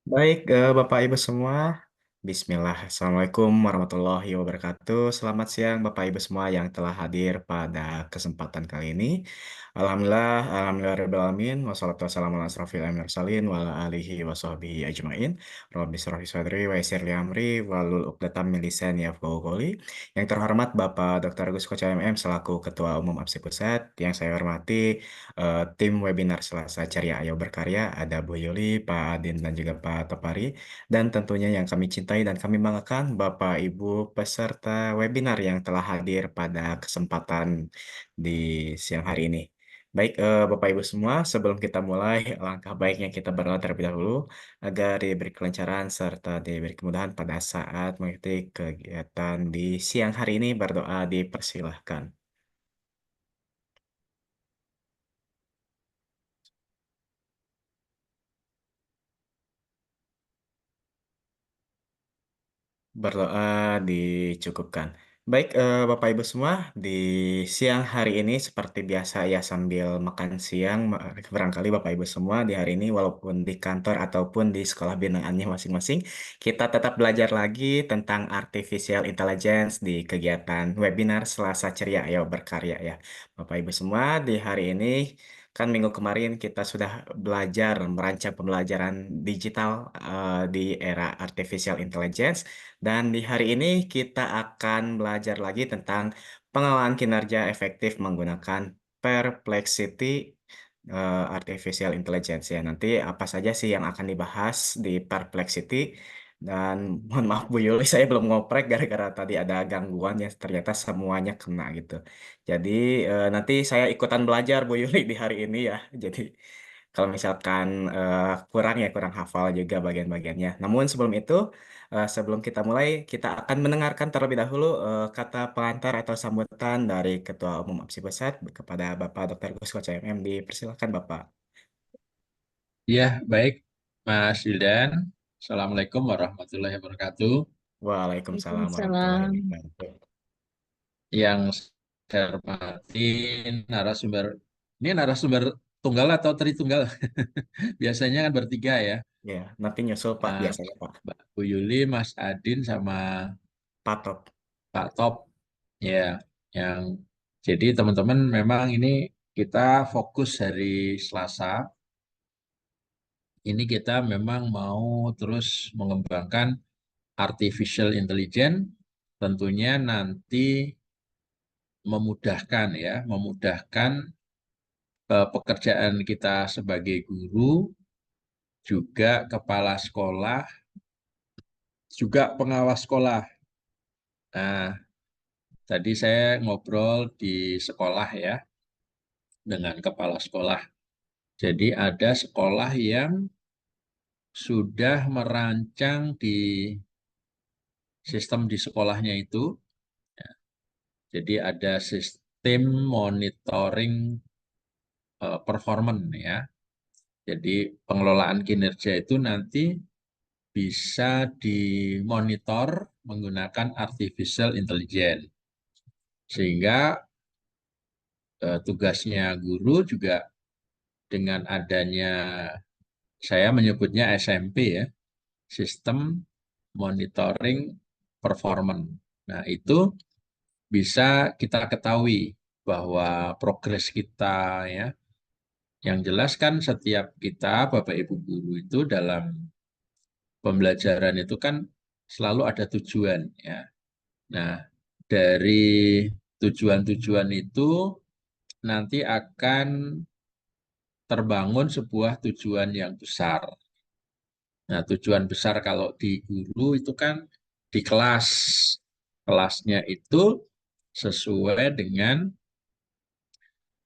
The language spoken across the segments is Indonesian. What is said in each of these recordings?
Baik, Bapak Ibu semua. Bismillah. Assalamualaikum warahmatullahi wabarakatuh. Selamat siang Bapak Ibu semua yang telah hadir pada kesempatan kali ini. Alhamdulillah rabbil alamin. Wassalatu wassalamu ala asrofil anbiya'i wal mursalin wa ala alihi wa sahbihi ajmain. Rabbi shrah li sadri wa yassir li amri wahlul 'uqdatam min lisani yafqahu qawli. Yang terhormat Bapak Dr. Agus Koca MM selaku Ketua Umum APSI Pusat, yang saya hormati tim webinar Selasa Ceria Ayo Berkarya, ada Bu Yuli, Pak Adin, dan juga Pak Topari. Dan tentunya yang kami cintai dan kami banggakan, Bapak Ibu peserta webinar yang telah hadir pada kesempatan di siang hari ini. Baik, Bapak Ibu semua, sebelum kita mulai, langkah baiknya kita berdoa terlebih dahulu agar diberi kelancaran serta diberi kemudahan pada saat mengikuti kegiatan di siang hari ini. Berdoa dipersilahkan. Berdoa dicukupkan. Baik, Bapak Ibu semua, di siang hari ini seperti biasa ya sambil makan siang, barangkali Bapak Ibu semua di hari ini walaupun di kantor ataupun di sekolah binaannya masing-masing, kita tetap belajar lagi tentang artificial intelligence di kegiatan webinar Selasa Ceria Ayo Berkarya ya. Bapak Ibu semua, di hari ini kan minggu kemarin kita sudah belajar merancang pembelajaran digital di era artificial intelligence. Dan di hari ini kita akan belajar lagi tentang pengelolaan kinerja efektif menggunakan Perplexity Artificial Intelligence ya. Nanti apa saja sih yang akan dibahas di Perplexity? Dan mohon maaf Bu Yuli, saya belum ngoprek gara-gara tadi ada gangguan ya. Ternyata semuanya kena gitu. Jadi nanti saya ikutan belajar Bu Yuli di hari ini ya. Jadi kalau misalkan kurang ya kurang hafal juga bagian-bagiannya. Namun sebelum itu, sebelum kita mulai, kita akan mendengarkan terlebih dahulu kata pengantar atau sambutan dari Ketua Umum APSI Pusat kepada Bapak Dr. Gus Koca MM. Dipersilakan Bapak. Ya, baik, Mas Wildan. Assalamualaikum warahmatullahi wabarakatuh. Waalaikumsalam warahmatullahi Waalaikumsalam. wabarakatuh. Yang saya hormati narasumber, ini narasumber tunggal atau tritunggal? Biasanya kan bertiga ya. Ya, nanti nyusul Pak Eh, biasanya Pak. Mbak Bu Yuli, Mas Adin, sama Patok. Pak Top. Ya, yang jadi teman-teman memang ini kita fokus hari Selasa. Ini kita memang mau terus mengembangkan artificial intelligence, tentunya nanti memudahkan ya, memudahkan pekerjaan kita sebagai guru, juga kepala sekolah, juga pengawas sekolah. Nah, tadi saya ngobrol di sekolah ya dengan kepala sekolah. Jadi ada sekolah yang sudah merancang di sistem di sekolahnya itu. Jadi ada sistem monitoring performance ya. Jadi pengelolaan kinerja itu nanti bisa dimonitor menggunakan artificial intelligence. Sehingga tugasnya guru juga dengan adanya, saya menyebutnya SMP ya, sistem monitoring performance. Nah, itu bisa kita ketahui bahwa progres kita ya, yang jelas kan setiap kita Bapak Ibu guru itu dalam pembelajaran itu kan selalu ada tujuan ya. Nah, dari tujuan-tujuan itu nanti akan terbangun sebuah tujuan yang besar. Nah, tujuan besar kalau di guru itu kan di kelas. Kelasnya itu sesuai dengan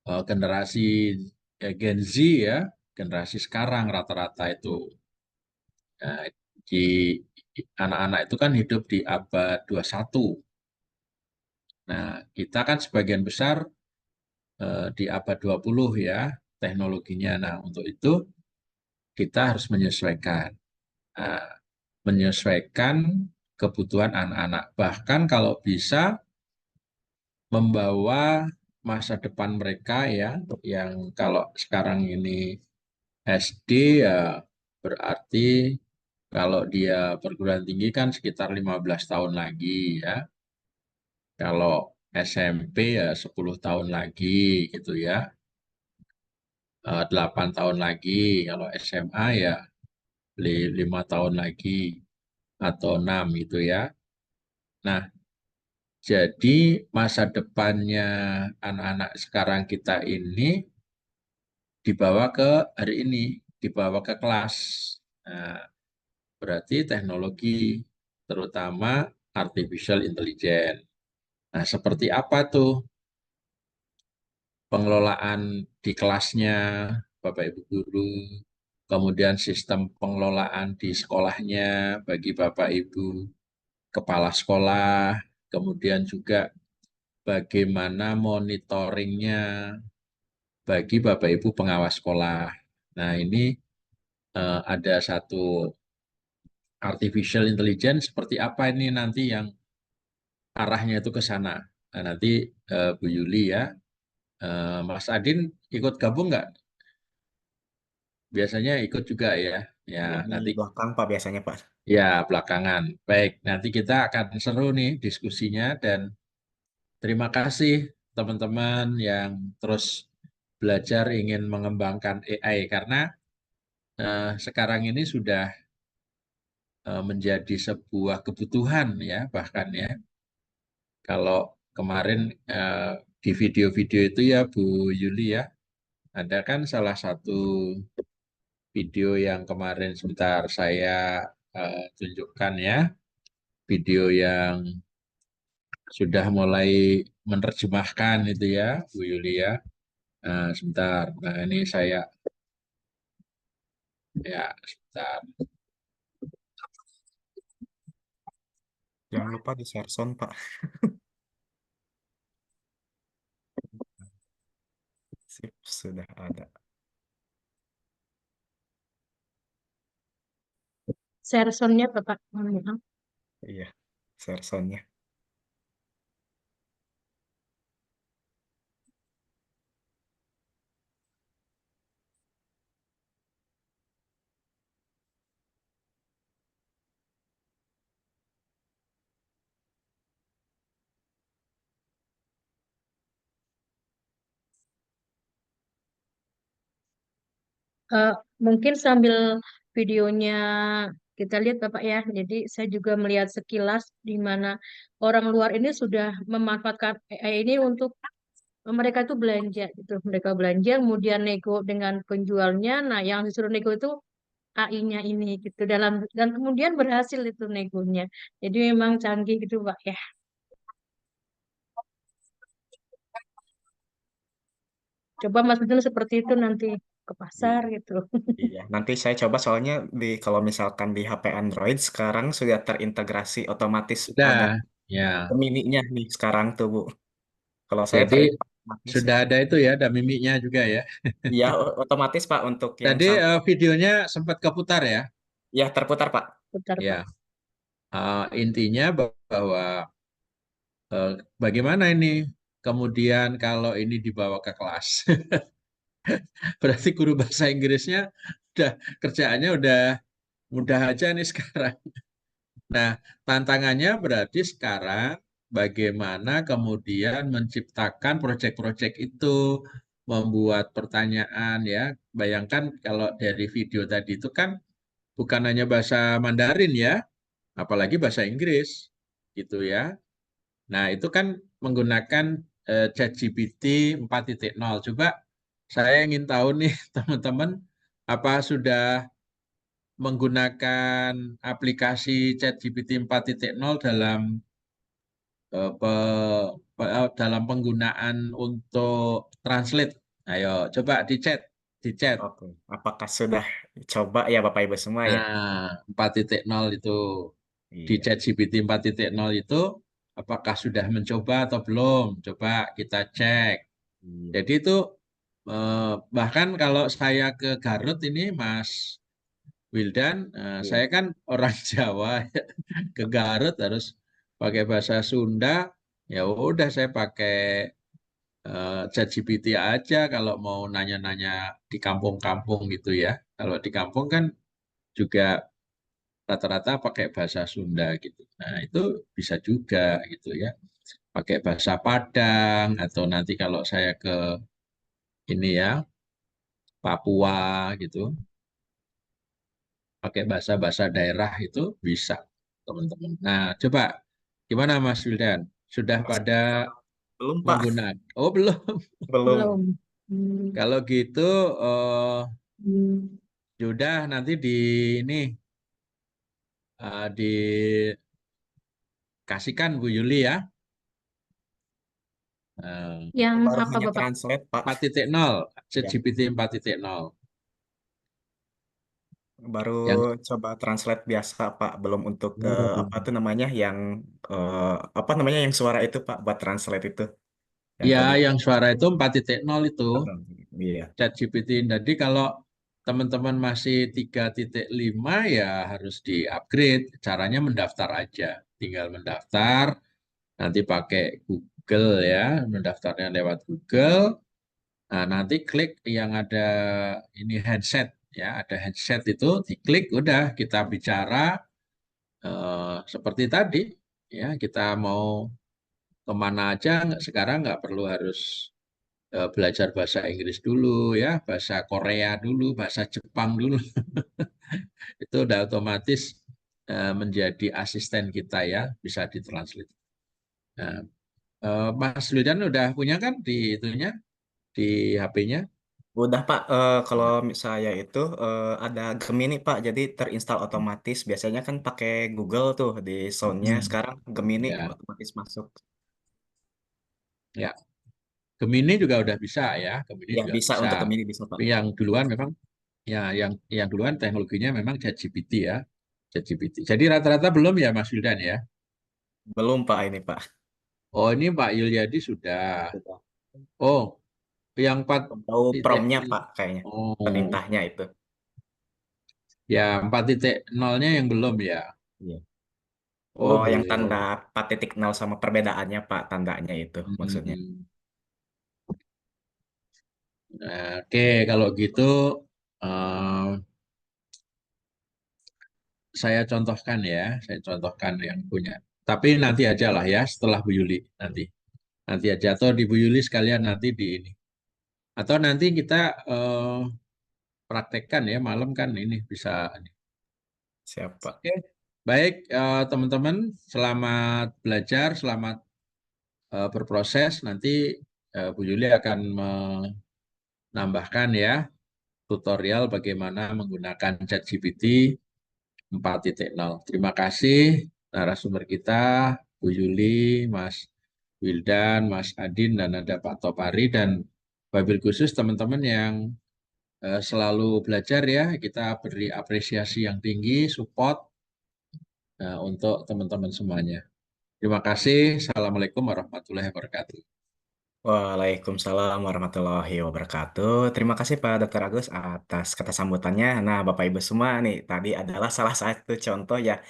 generasi Gen Z ya, generasi sekarang rata-rata itu. Nah, di anak-anak itu kan hidup di abad 21. Nah, kita kan sebagian besar di abad 20 ya teknologinya. Nah, untuk itu kita harus menyesuaikan. Nah, menyesuaikan kebutuhan anak-anak. Bahkan kalau bisa membawa masa depan mereka ya, yang kalau sekarang ini SD ya berarti Kalau dia perguruan tinggi kan sekitar 15 tahun lagi ya. Kalau SMP ya 10 tahun lagi gitu ya. 8 tahun lagi. Kalau SMA ya 5 tahun lagi atau 6 gitu ya. Nah, jadi masa depannya anak-anak sekarang kita ini dibawa ke hari ini, dibawa ke kelas. Nah, berarti teknologi, terutama artificial intelligence. Nah, seperti apa tuh pengelolaan di kelasnya, Bapak Ibu guru, kemudian sistem pengelolaan di sekolahnya bagi Bapak Ibu kepala sekolah, kemudian juga bagaimana monitoringnya bagi Bapak Ibu pengawas sekolah. Nah, ini ada satu artificial intelligence seperti apa ini nanti yang arahnya itu ke sana. Nah, nanti Bu Yuli ya, Mas Adin ikut gabung nggak? Biasanya ikut juga ya. Ya, Iya, di nanti belakang Pak biasanya Pak. ya belakangan. Baik, nanti kita akan seru nih diskusinya dan terima kasih teman-teman yang terus belajar ingin mengembangkan AI karena sekarang ini sudah menjadi sebuah kebutuhan ya bahkan ya. Kalau kemarin di video-video itu ya Bu Yuli ya, ada kan salah satu video yang kemarin sebentar saya tunjukkan ya, video yang sudah mulai menerjemahkan itu ya Bu Yuli ya. Nah, sebentar, nah ini saya ya sebentar. Jangan lupa di share sound Pak. Sip, sudah ada. Share sound-nya Bapak. Mohon maaf. Iya, share soundnya. Eh, Mungkin sambil videonya kita lihat Bapak ya. Jadi saya juga melihat sekilas di mana orang luar ini sudah memanfaatkan AI ini untuk mereka itu belanja gitu. Mereka belanja kemudian nego dengan penjualnya. Nah, yang disuruh nego itu AI-nya ini gitu dalam dan kemudian berhasil itu negonya. Jadi memang canggih gitu Pak ya. Coba Mas Bidun seperti itu nanti ke pasar Iya. gitu. Iya, nanti saya coba soalnya kalau misalkan di HP Android sekarang sudah terintegrasi otomatis ada Sudah, ya. mininya nih sekarang tuh Bu. Kalau saya Jadi terintegrasi sih. sudah ada itu ya, ada mimiknya juga ya. Iya, otomatis Pak untuk yang Tadi sampai videonya sempat keputar ya. ya terputar Pak. Putar Pak. Ya, intinya bahwa bagaimana ini kemudian kalau ini dibawa ke kelas. Berarti guru bahasa Inggrisnya udah kerjaannya udah mudah aja nih sekarang. Nah, tantangannya berarti sekarang bagaimana kemudian menciptakan proyek-proyek itu, membuat pertanyaan ya. Bayangkan kalau dari video tadi itu kan bukan hanya bahasa Mandarin ya, apalagi bahasa Inggris gitu ya. Nah, itu kan menggunakan ChatGPT 4.0. Coba saya ingin tahu nih teman-teman, apa sudah menggunakan aplikasi ChatGPT 4.0 dalam dalam penggunaan untuk translate? Ayo, coba di chat. Oke. Apakah sudah coba ya Bapak Ibu semua ya? Nah, 4.0 itu di Iya. ChatGPT 4.0 itu apakah sudah mencoba atau belum? Coba kita cek. Iya. Jadi itu bahkan kalau saya ke Garut ini Mas Wildan, Iya. saya kan orang Jawa, ke Garut harus pakai bahasa Sunda. Ya udah saya pakai ChatGPT aja kalau mau nanya-nanya di kampung-kampung gitu ya. Kalau di kampung kan juga rata-rata pakai bahasa Sunda gitu. Nah, itu bisa juga gitu ya. Pakai bahasa Padang atau nanti kalau saya ke ini ya, Papua gitu, pakai bahasa-bahasa daerah itu bisa, teman-teman. Nah, coba gimana Mas Wildan? Sudah Mas, pada belum Pak, menggunakan? Oh, belum. belum. Belum. Hmm. Kalau gitu, Hmm. sudah nanti di ini dikasihkan Bu Yuli ya. Yang Baru apa hanya Bapak? translate Pak. 4.0, Ya, ChatGPT 4.0. baru Yang coba translate biasa Pak, belum untuk apa Hmm. tuh namanya yang apa namanya yang suara itu Pak buat translate itu yang Ya, tadi. yang suara itu 4.0 itu Iya, ChatGPT. Jadi kalau teman-teman masih 3.5 ya harus di-upgrade. Caranya mendaftar aja. Tinggal mendaftar, nanti pakai Google ya, mendaftarnya lewat Google. Nah, nanti klik yang ada ini headset ya, ada headset itu diklik udah kita bicara seperti tadi ya, kita mau kemana aja sekarang nggak perlu harus belajar bahasa Inggris dulu ya, bahasa Korea dulu, bahasa Jepang dulu. Itu udah otomatis menjadi asisten kita ya, bisa ditranslate. Nah, Mas Wildan udah punya kan di itunya, di HP-nya? udah Pak. Kalau saya itu ada Gemini Pak, jadi terinstall otomatis. Biasanya kan pakai Google tuh di soundnya. Hmm. Sekarang Gemini Ya, otomatis masuk. ya. Gemini juga udah bisa ya, Gemini Ya juga bisa bisa. untuk Gemini bisa Pak. Tapi yang duluan memang ya yang duluan teknologinya memang ChatGPT ya. ChatGPT. Jadi rata-rata belum ya Mas Wildan ya? Belum Pak ini Pak. Oh, ini Pak Yulyadi sudah. Itu, Pak. Oh, yang 4 Tahu titik. promnya Pak kayaknya. Oh, Perintahnya itu. ya 4.0-nya yang belum ya. Iya. Oh, Oh, yang tanda belum. 4.0 sama perbedaannya Pak, tandanya itu maksudnya. Hmm. Nah, oke, kalau gitu eh, saya contohkan ya, saya contohkan yang punya. Tapi nanti aja lah ya, setelah Bu Yuli nanti. Nanti aja atau di Bu Yuli sekalian nanti di ini. Atau nanti kita praktekkan ya malam kan ini bisa. Siapa? Oke, baik teman-teman, selamat belajar, selamat berproses. Nanti Bu Yuli akan menambahkan ya tutorial bagaimana menggunakan ChatGPT 4.0. Terima kasih narasumber kita, Bu Yuli, Mas Wildan, Mas Adin, dan ada Pak Topari, dan wabil khusus teman-teman yang selalu belajar ya. Kita beri apresiasi yang tinggi, support untuk teman-teman semuanya. Terima kasih. Assalamualaikum warahmatullahi wabarakatuh. Waalaikumsalam warahmatullahi wabarakatuh. Terima kasih Pak Dr. Agus atas kata sambutannya. Nah, Bapak Ibu semua nih tadi adalah salah satu contoh ya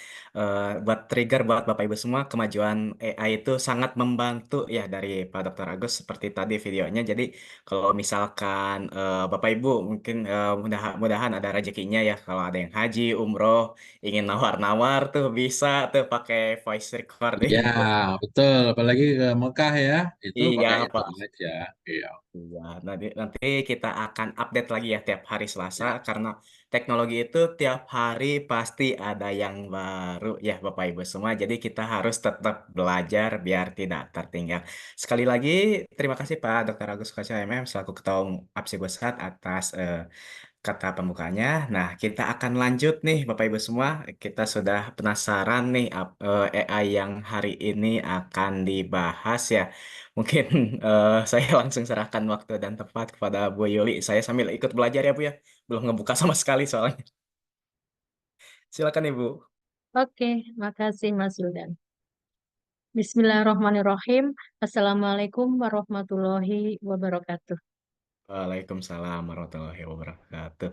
buat trigger buat Bapak Ibu semua kemajuan AI itu sangat membantu ya dari Pak Dr. Agus seperti tadi videonya. Jadi kalau misalkan Bapak Ibu mungkin mudah-mudahan ada rezekinya ya kalau ada yang haji, umroh, ingin nawar-nawar tuh bisa tuh pakai voice recording Ya, itu. betul. Apalagi ke Mekah ya, itu Iya pakai itu Pak. aja. Iya. Iya, nanti kita akan update lagi ya tiap hari Selasa Ya. karena teknologi itu tiap hari pasti ada yang baru ya Bapak Ibu semua. Jadi kita harus tetap belajar biar tidak tertinggal. Sekali lagi terima kasih Pak Dr. Agus Kaca MM selaku Ketua Umum APSI Pusat atas kata pembukanya. Nah, kita akan lanjut nih Bapak Ibu semua. Kita sudah penasaran nih AI yang hari ini akan dibahas ya. Mungkin saya langsung serahkan waktu dan tempat kepada Bu Yuli. Saya sambil ikut belajar ya Bu ya. Belum ngebuka sama sekali soalnya. Silakan Ibu. Oke, makasih Mas Wildan. Bismillahirrahmanirrahim. Assalamualaikum warahmatullahi wabarakatuh. Waalaikumsalam warahmatullahi wabarakatuh.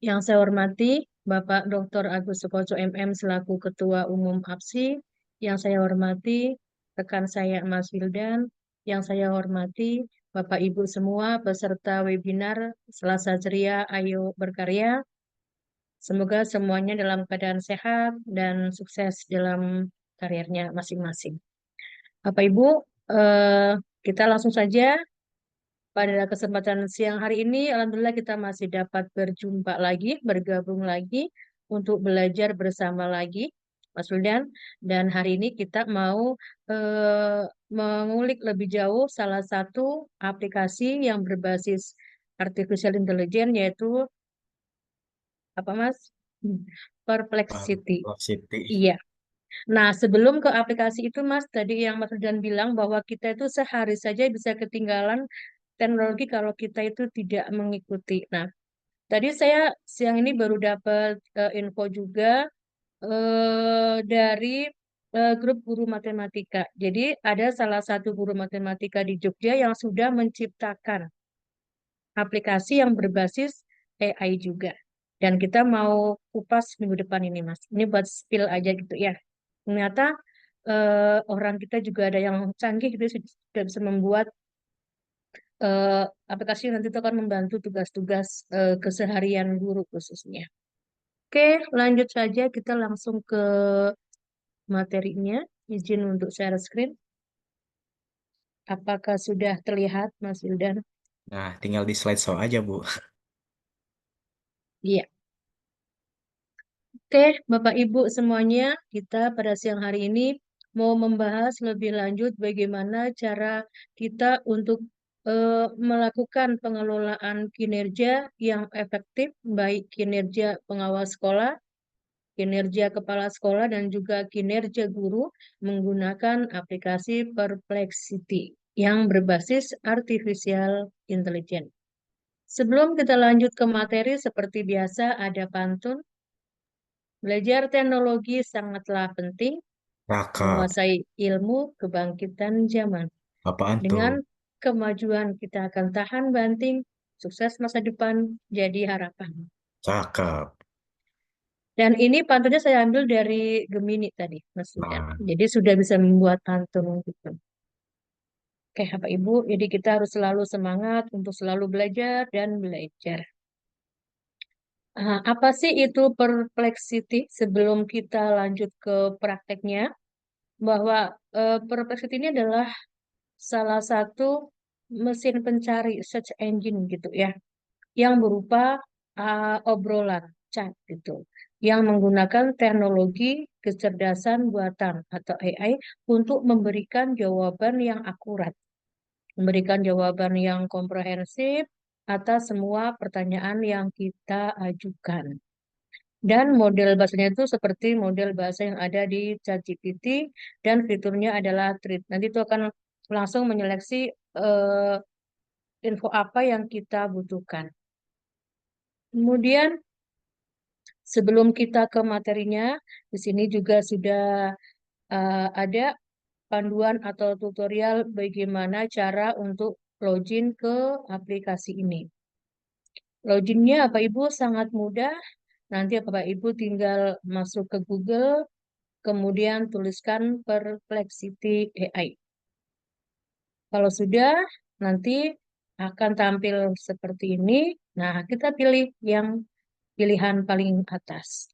Yang saya hormati Bapak Dr. Agus Sukoco MM selaku Ketua Umum APSI. Yang saya hormati rekan saya Mas Wildan. Yang saya hormati Bapak Ibu semua peserta webinar Selasa Ceria Ayo Berkarya. Semoga semuanya dalam keadaan sehat dan sukses dalam karirnya masing-masing. Bapak Ibu, eh, kita langsung saja pada kesempatan siang hari ini. Alhamdulillah kita masih dapat berjumpa lagi, bergabung lagi untuk belajar bersama lagi, Mas Wildan. Dan hari ini kita mau eh, mengulik lebih jauh salah satu aplikasi yang berbasis artificial intelligence, yaitu apa Mas? Hmm, Perplexity. Velocity. Iya. Nah, sebelum ke aplikasi itu, Mas, tadi yang Mas Rudan bilang bahwa kita itu sehari saja bisa ketinggalan teknologi kalau kita itu tidak mengikuti. Nah, tadi saya siang ini baru dapat info juga dari grup guru matematika. Jadi, ada salah satu guru matematika di Jogja yang sudah menciptakan aplikasi yang berbasis AI juga. Dan kita mau kupas minggu depan ini, Mas. Ini buat spill aja gitu ya. Ternyata orang kita juga ada yang canggih gitu sudah bisa membuat eh, aplikasi yang nanti itu akan membantu tugas-tugas keseharian guru khususnya. Oke, lanjut saja kita langsung ke materinya. Izin untuk share screen. Apakah sudah terlihat, Mas Wildan? Nah, tinggal di slideshow aja, Bu. Iya. Oke, Bapak Ibu semuanya, kita pada siang hari ini mau membahas lebih lanjut bagaimana cara kita untuk melakukan pengelolaan kinerja yang efektif, baik kinerja pengawas sekolah, kinerja kepala sekolah, dan juga kinerja guru menggunakan aplikasi Perplexity yang berbasis artificial intelligence. Sebelum kita lanjut ke materi, seperti biasa ada pantun. Belajar teknologi sangatlah penting, Cakep. menguasai ilmu kebangkitan zaman. Apaan tuh? Dengan kemajuan kita akan tahan banting, sukses masa depan jadi harapan. Cakep. Dan ini pantunnya saya ambil dari Gemini tadi, Mas Sudan. Nah, Jadi sudah bisa membuat pantun gitu. Oke, Bapak Ibu, jadi kita harus selalu semangat untuk selalu belajar dan belajar. Apa sih itu perplexity? Sebelum kita lanjut ke prakteknya, bahwa Perplexity ini adalah salah satu mesin pencari search engine gitu ya, yang berupa obrolan chat gitu, yang menggunakan teknologi kecerdasan buatan atau AI untuk memberikan jawaban yang akurat, memberikan jawaban yang komprehensif atas semua pertanyaan yang kita ajukan. Dan model bahasanya itu seperti model bahasa yang ada di ChatGPT dan fiturnya adalah treat. Nanti itu akan langsung menyeleksi eh, info apa yang kita butuhkan. Kemudian sebelum kita ke materinya, di sini juga sudah ada panduan atau tutorial bagaimana cara untuk login ke aplikasi ini. Loginnya Bapak Ibu sangat mudah. Nanti Bapak Ibu tinggal masuk ke Google, kemudian tuliskan Perplexity AI. Kalau sudah, nanti akan tampil seperti ini. Nah, kita pilih yang pilihan paling atas.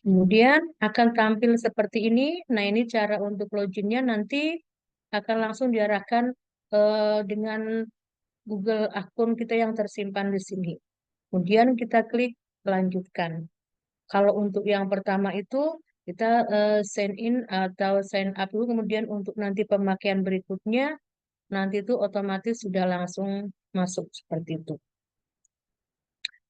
Kemudian akan tampil seperti ini. Nah, ini cara untuk loginnya nanti akan langsung diarahkan dengan Google akun kita yang tersimpan di sini. Kemudian kita klik lanjutkan. Kalau untuk yang pertama itu kita sign in atau sign up dulu, kemudian untuk nanti pemakaian berikutnya nanti itu otomatis sudah langsung masuk seperti itu.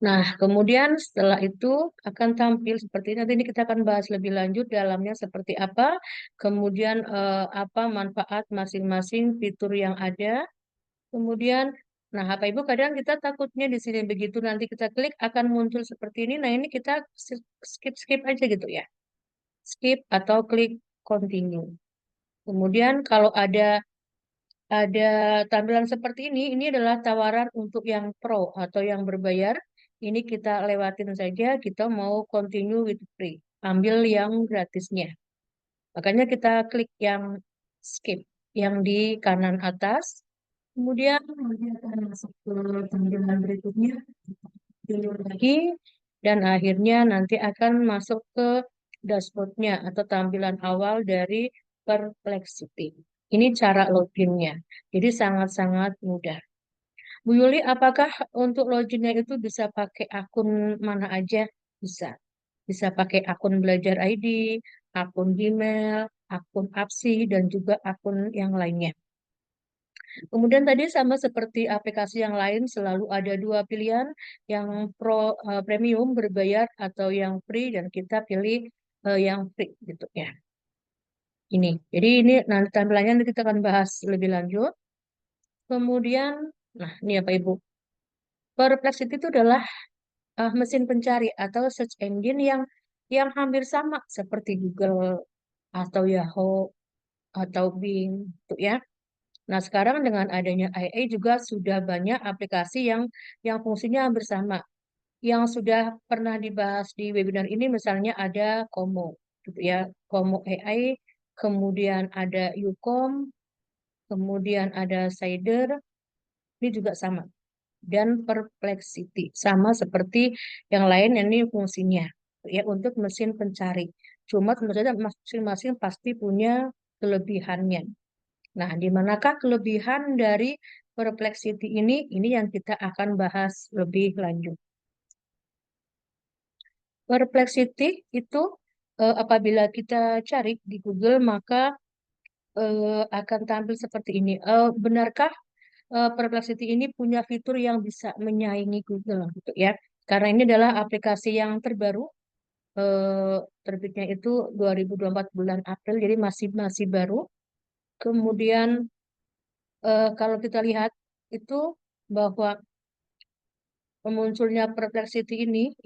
Nah, kemudian setelah itu akan tampil seperti ini. Nanti ini kita akan bahas lebih lanjut dalamnya seperti apa, kemudian apa manfaat masing-masing fitur yang ada. Kemudian, nah Bapak Ibu kadang kita takutnya di sini begitu nanti kita klik akan muncul seperti ini. Nah, ini kita skip aja gitu ya. Skip atau klik continue. Kemudian kalau ada tampilan seperti ini adalah tawaran untuk yang pro atau yang berbayar. Ini kita lewatin saja, kita mau continue with free. Ambil yang gratisnya. Makanya kita klik yang skip, yang di kanan atas. Kemudian nanti akan masuk ke tampilan berikutnya. Pilih lagi. dan akhirnya nanti akan masuk ke dashboardnya atau tampilan awal dari Perplexity. Ini cara loginnya. Jadi sangat-sangat mudah. Bu Yuli, apakah untuk loginnya itu bisa pakai akun mana aja? Bisa. Bisa pakai akun Belajar ID, akun Gmail, akun Apsi, dan juga akun yang lainnya. Kemudian tadi sama seperti aplikasi yang lain selalu ada dua pilihan, yang premium berbayar atau yang free, dan kita pilih yang free gitu ya. Ini. Jadi ini nanti tampilannya nanti kita akan bahas lebih lanjut. Kemudian, nah ini ya Pak Ibu. Perplexity itu adalah mesin pencari atau search engine yang hampir sama seperti Google atau Yahoo atau Bing gitu ya. Nah, sekarang dengan adanya AI juga sudah banyak aplikasi yang fungsinya hampir sama. Yang sudah pernah dibahas di webinar ini misalnya ada Komo gitu ya. Komo AI, kemudian ada Yukom, kemudian ada Cider, ini juga sama. Dan Perplexity sama seperti yang lain, ini fungsinya ya untuk mesin pencari. Cuma tentu saja masing-masing pasti punya kelebihannya. Nah, di manakah kelebihan dari Perplexity ini? Ini yang kita akan bahas lebih lanjut. Perplexity itu apabila kita cari di Google maka akan tampil seperti ini. Benarkah Perplexity ini punya fitur yang bisa menyaingi Google gitu ya? Karena ini adalah aplikasi yang terbaru, eh, terbitnya itu 2024 bulan April, jadi masih masih baru. Kemudian kalau kita lihat itu bahwa munculnya Perplexity ini,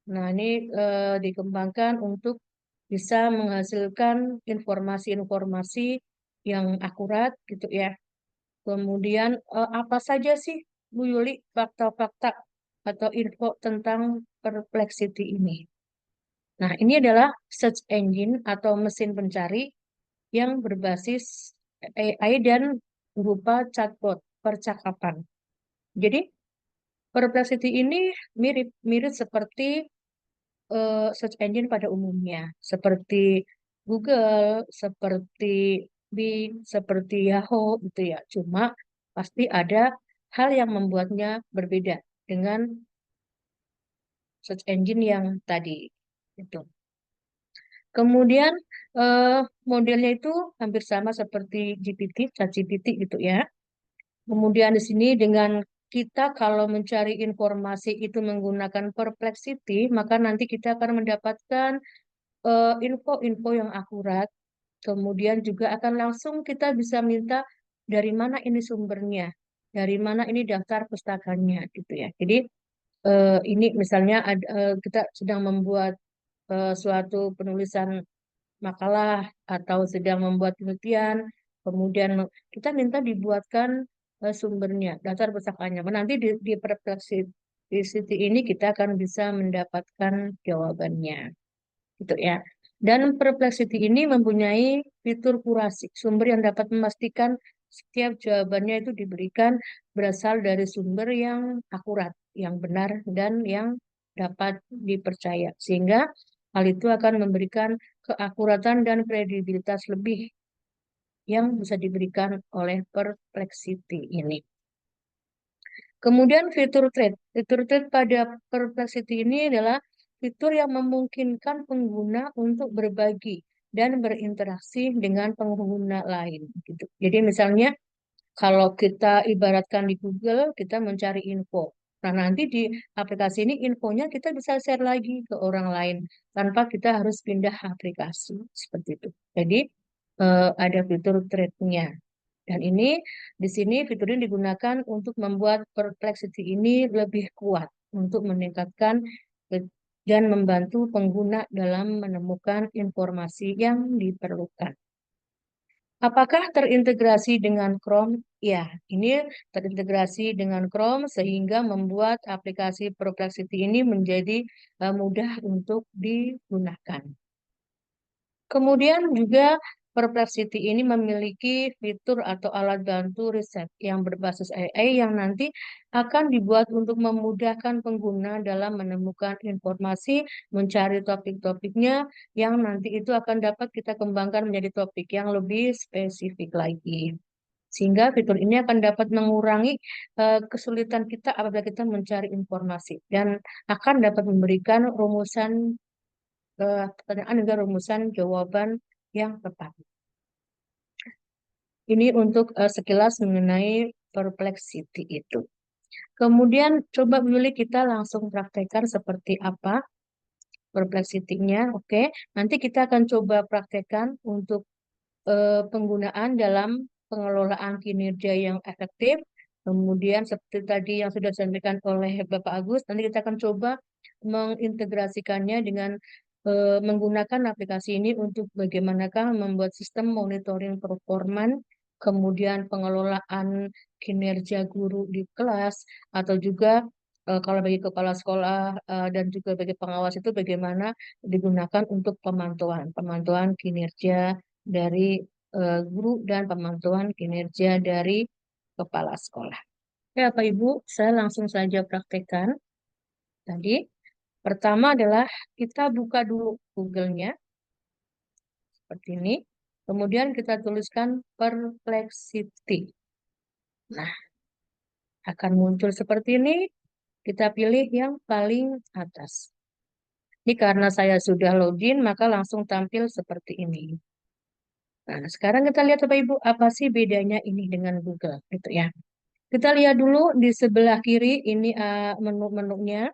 nah ini dikembangkan untuk bisa menghasilkan informasi-informasi yang akurat gitu ya. Kemudian apa saja sih Bu Yuli fakta-fakta atau info tentang Perplexity ini? Nah, ini adalah search engine atau mesin pencari yang berbasis AI dan berupa chatbot percakapan. Jadi Perplexity ini mirip mirip seperti search engine pada umumnya, seperti Google, seperti Bing, seperti Yahoo gitu ya. Cuma pasti ada hal yang membuatnya berbeda dengan search engine yang tadi itu. Kemudian eh, modelnya itu hampir sama seperti GPT, ChatGPT gitu ya. Kemudian di sini dengan kita kalau mencari informasi itu menggunakan Perplexity, maka nanti kita akan mendapatkan info-info yang akurat. Kemudian juga akan langsung kita bisa minta dari mana ini sumbernya, dari mana ini daftar pustakanya gitu ya. Jadi ini misalnya kita sedang membuat suatu penulisan makalah atau sedang membuat penelitian, kemudian kita minta dibuatkan sumbernya, daftar pustakanya. Nanti di Perplexity ini kita akan bisa mendapatkan jawabannya gitu ya. Dan Perplexity ini mempunyai fitur kurasi, sumber yang dapat memastikan setiap jawabannya itu diberikan berasal dari sumber yang akurat, yang benar, dan yang dapat dipercaya. Sehingga hal itu akan memberikan keakuratan dan kredibilitas lebih yang bisa diberikan oleh Perplexity ini. Kemudian fitur thread. Fitur thread pada Perplexity ini adalah fitur yang memungkinkan pengguna untuk berbagi dan berinteraksi dengan pengguna lain. Gitu. Jadi misalnya kalau kita ibaratkan di Google, kita mencari info. Nah, nanti di aplikasi ini infonya kita bisa share lagi ke orang lain tanpa kita harus pindah aplikasi seperti itu. Jadi ada fitur thread-nya. Dan ini di sini fitur ini digunakan untuk membuat Perplexity ini lebih kuat untuk meningkatkan dan membantu pengguna dalam menemukan informasi yang diperlukan. Apakah terintegrasi dengan Chrome? Ya, ini terintegrasi dengan Chrome sehingga membuat aplikasi Perplexity ini menjadi mudah untuk digunakan. Kemudian juga Perplexity ini memiliki fitur atau alat bantu riset yang berbasis AI yang nanti akan dibuat untuk memudahkan pengguna dalam menemukan informasi, mencari topik-topiknya yang nanti itu akan dapat kita kembangkan menjadi topik yang lebih spesifik lagi. Sehingga fitur ini akan dapat mengurangi kesulitan kita apabila kita mencari informasi dan akan dapat memberikan rumusan pertanyaan dan rumusan jawaban yang tepat. Ini untuk sekilas mengenai perplexity itu. Kemudian coba Willy kita langsung praktekkan seperti apa perplexity-nya. Oke, nanti kita akan coba praktekkan untuk penggunaan dalam pengelolaan kinerja yang efektif. Kemudian seperti tadi yang sudah disampaikan oleh Bapak Agus, nanti kita akan coba mengintegrasikannya dengan menggunakan aplikasi ini untuk bagaimanakah membuat sistem monitoring performan, kemudian pengelolaan kinerja guru di kelas, atau juga kalau bagi kepala sekolah dan juga bagi pengawas itu bagaimana digunakan untuk pemantauan kinerja dari guru dan pemantauan kinerja dari kepala sekolah. Ya, Pak Ibu, saya langsung saja praktekkan tadi. Pertama adalah kita buka dulu Google-nya seperti ini. Kemudian kita tuliskan perplexity. Nah, akan muncul seperti ini. Kita pilih yang paling atas. Ini karena saya sudah login, maka langsung tampil seperti ini. Nah, sekarang kita lihat Bapak Ibu, apa sih bedanya ini dengan Google, gitu ya. Kita lihat dulu di sebelah kiri, ini menu-menunya.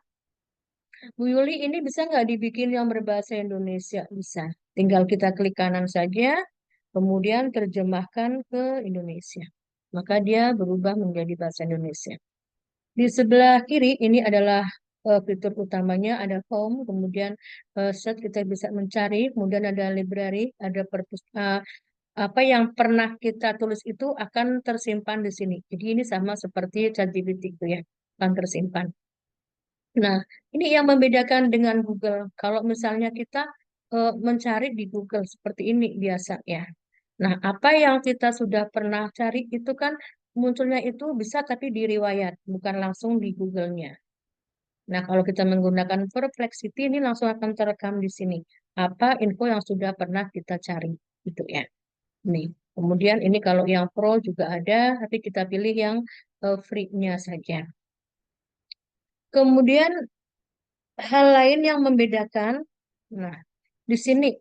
Bu Yuli, ini bisa nggak dibikin yang berbahasa Indonesia? Bisa. Tinggal kita klik kanan saja, kemudian terjemahkan ke Indonesia. Maka dia berubah menjadi bahasa Indonesia. Di sebelah kiri, ini adalah fitur utamanya, ada home, kemudian search kita bisa mencari, kemudian ada library, ada apa yang pernah kita tulis itu akan tersimpan di sini. Jadi ini sama seperti ChatGPT itu ya, akan tersimpan. Nah, ini yang membedakan dengan Google. Kalau misalnya kita mencari di Google seperti ini biasa ya. Nah, apa yang kita sudah pernah cari itu kan munculnya itu bisa tapi di riwayat, bukan langsung di Google-nya. Nah, kalau kita menggunakan Perplexity ini langsung akan terekam di sini. Apa info yang sudah pernah kita cari, gitu ya. Nih, kemudian ini kalau yang Pro juga ada, tapi kita pilih yang free-nya saja. Kemudian hal lain yang membedakan, nah, di sini,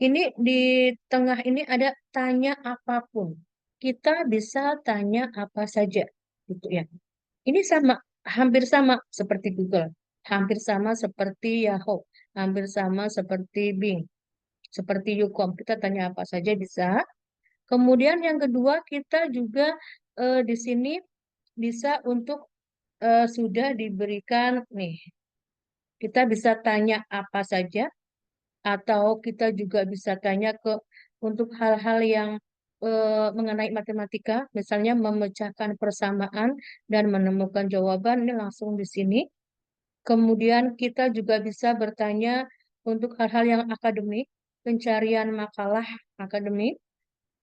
ini di tengah ini ada tanya apapun. Kita bisa tanya apa saja, gitu ya. Ini sama, hampir sama seperti Google, hampir sama seperti Yahoo, hampir sama seperti Bing, seperti Yukom. Kita tanya apa saja bisa. Kemudian yang kedua, kita juga di sini bisa untuk sudah diberikan nih, kita bisa tanya apa saja atau kita juga bisa tanya ke untuk hal-hal yang mengenai matematika, misalnya memecahkan persamaan dan menemukan jawaban ini langsung di sini. Kemudian kita juga bisa bertanya untuk hal-hal yang akademik, pencarian makalah akademik.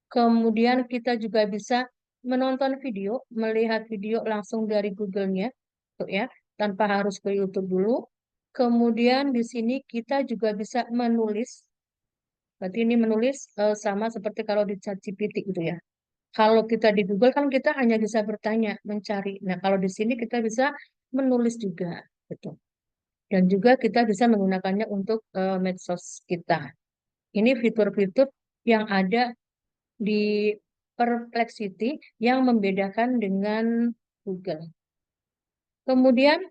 Kemudian kita juga bisa menonton video, melihat video langsung dari Google-nya, tuh ya, tanpa harus ke YouTube dulu. Kemudian di sini kita juga bisa menulis. Berarti ini menulis sama seperti kalau di ChatGPT gitu ya. Kalau kita di Google kan kita hanya bisa bertanya, mencari. Nah, kalau di sini kita bisa menulis juga, gitu. Dan juga kita bisa menggunakannya untuk medsos kita. Ini fitur-fitur yang ada di Perplexity yang membedakan dengan Google. Kemudian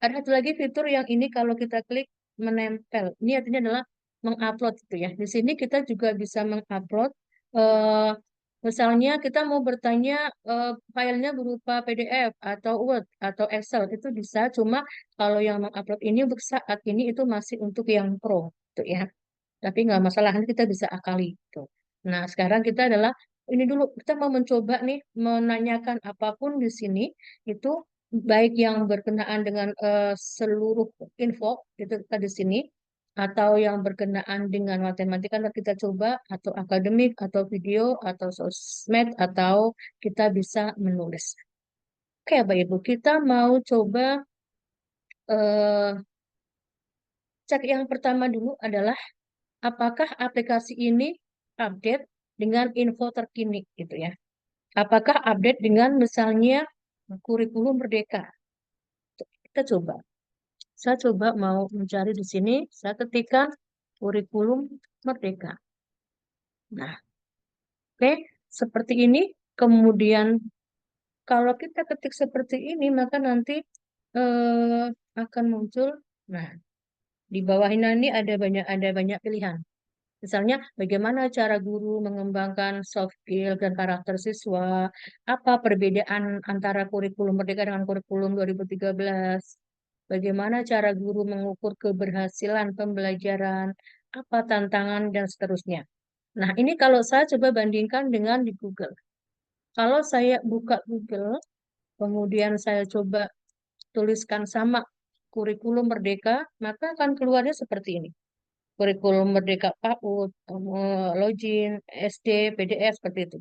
ada satu lagi fitur yang ini kalau kita klik menempel. Ini artinya adalah mengupload itu ya. Di sini kita juga bisa mengupload misalnya kita mau bertanya filenya berupa PDF atau Word atau Excel itu bisa. Cuma kalau yang mengupload ini untuk saat ini itu masih untuk yang Pro gitu ya. Tapi nggak masalah, nanti kita bisa akali gitu. Nah, sekarang kita adalah ini dulu kita mau mencoba nih menanyakan apapun di sini itu baik yang berkenaan dengan seluruh info itu kita di sini atau yang berkenaan dengan matematika nanti kita coba, atau akademik, atau video, atau sosmed, atau kita bisa menulis. Oke, Bapak Ibu, kita mau coba eh, cek yang pertama dulu adalah apakah aplikasi ini update dengan info terkini gitu ya. Apakah update dengan misalnya kurikulum Merdeka? Kita coba. Saya coba mau mencari di sini, saya ketikkan kurikulum Merdeka. Nah, oke, seperti ini. Kemudian kalau kita ketik seperti ini, maka nanti eh, akan muncul. Nah, di bawah ini ada banyak pilihan. Misalnya, bagaimana cara guru mengembangkan soft skill dan karakter siswa? Apa perbedaan antara kurikulum Merdeka dengan kurikulum 2013? Bagaimana cara guru mengukur keberhasilan pembelajaran? Apa tantangan dan seterusnya. Nah, ini kalau saya coba bandingkan dengan di Google. Kalau saya buka Google, kemudian saya coba tuliskan sama kurikulum Merdeka, maka akan keluarnya seperti ini. Kurikulum Merdeka PAUD, Login, SD, PDF, seperti itu.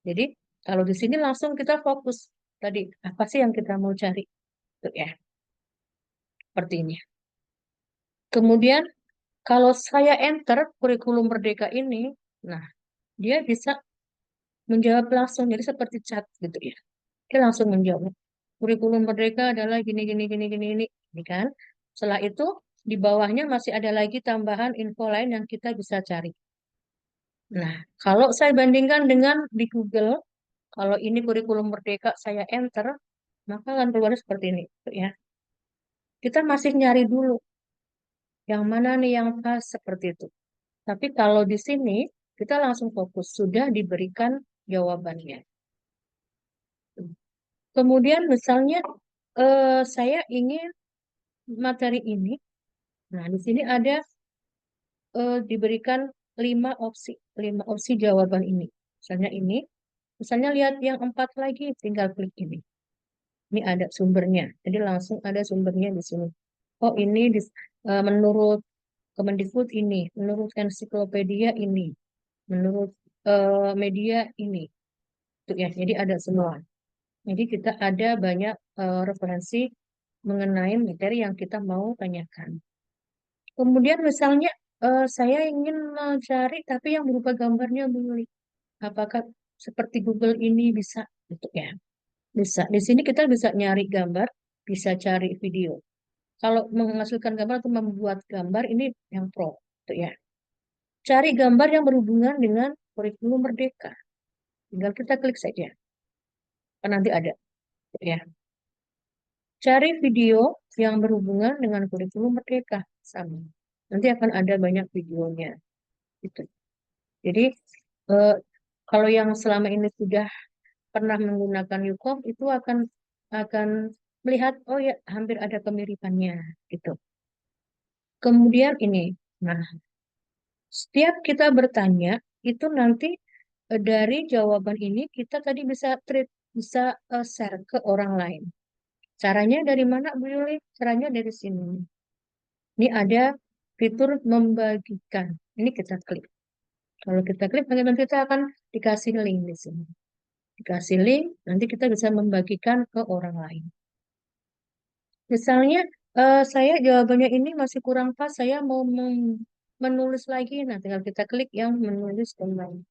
Jadi, kalau di sini langsung kita fokus. Tadi, apa sih yang kita mau cari? Tuh ya, seperti ini. Kemudian, kalau saya enter kurikulum Merdeka ini, nah, dia bisa menjawab langsung. Jadi, seperti chat gitu ya. Dia langsung menjawab. Kurikulum Merdeka adalah gini, gini, gini, gini, ini kan. Setelah itu, di bawahnya masih ada lagi tambahan info lain yang kita bisa cari. Nah, kalau saya bandingkan dengan di Google, kalau ini kurikulum Merdeka saya enter, maka akan keluar seperti ini, tuh ya. Kita masih nyari dulu yang mana nih yang pas seperti itu. Tapi kalau di sini kita langsung fokus, sudah diberikan jawabannya. Kemudian misalnya saya ingin materi ini, nah di sini ada diberikan 5 opsi jawaban ini. Misalnya ini, misalnya lihat yang 4 lagi, tinggal klik ini. Ini ada sumbernya. Jadi langsung ada sumbernya di sini. Oh, ini menurut Kemendikbud ini, menurut ensiklopedia ini, menurut media ini. Tuh ya, jadi ada semua. Jadi kita ada banyak referensi mengenai materi yang kita mau tanyakan. Kemudian misalnya saya ingin mencari tapi yang berupa gambarnya boleh. Apakah seperti Google ini bisa? Gitu ya. Bisa. Di sini kita bisa nyari gambar, bisa cari video. Kalau menghasilkan gambar atau membuat gambar ini yang pro, gitu ya. Cari gambar yang berhubungan dengan kurikulum Merdeka. Tinggal kita klik saja. Kan nanti ada, gitu ya. Cari video yang berhubungan dengan kurikulum Merdeka. Sama. Nanti akan ada banyak videonya. Gitu. Jadi, eh, kalau yang selama ini sudah pernah menggunakan Yukom, itu akan melihat, oh ya, hampir ada kemiripannya. Gitu. Kemudian ini, nah, setiap kita bertanya, itu nanti dari jawaban ini kita tadi bisa share ke orang lain. Caranya dari mana, Bu Yuli? Caranya dari sini. Ini ada fitur membagikan. Ini kita klik. Kalau kita klik, nanti kita akan dikasih link di sini. Dikasih link, nanti kita bisa membagikan ke orang lain. Misalnya, saya jawabannya ini masih kurang pas, saya mau menulis lagi. Nah, tinggal kita klik yang menulis kembali.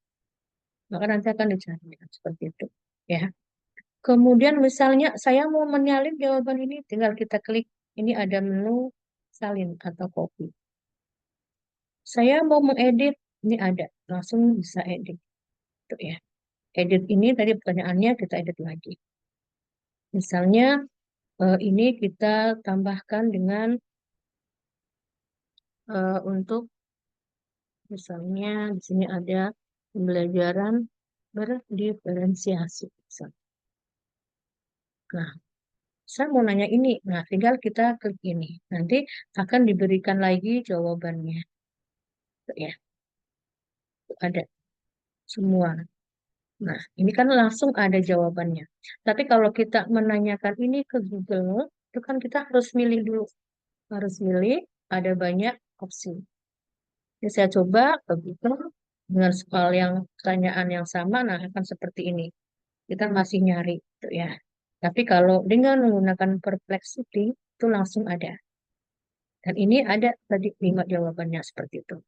Maka nanti akan dicari seperti itu. Ya. Kemudian misalnya saya mau menyalin jawaban ini, tinggal kita klik. Ini ada menu salin atau copy. Saya mau mengedit, ini ada. Langsung bisa edit. Tuh ya. Edit ini tadi pertanyaannya kita edit lagi. Misalnya ini kita tambahkan dengan untuk misalnya di sini ada pembelajaran berdiferensiasi. Nah, saya mau nanya ini. Nah, tinggal kita klik ini. Nanti akan diberikan lagi jawabannya. Tuh ya, tuh ada semua. Nah, ini kan langsung ada jawabannya. Tapi kalau kita menanyakan ini ke Google, itu kan kita harus milih dulu. Harus milih, ada banyak opsi. Ini saya coba begitu dengan soal yang pertanyaan yang sama, nah akan seperti ini. Kita masih nyari, gitu ya. Tapi kalau dengan menggunakan perplexity itu langsung ada. Dan ini ada tadi 5 jawabannya seperti itu.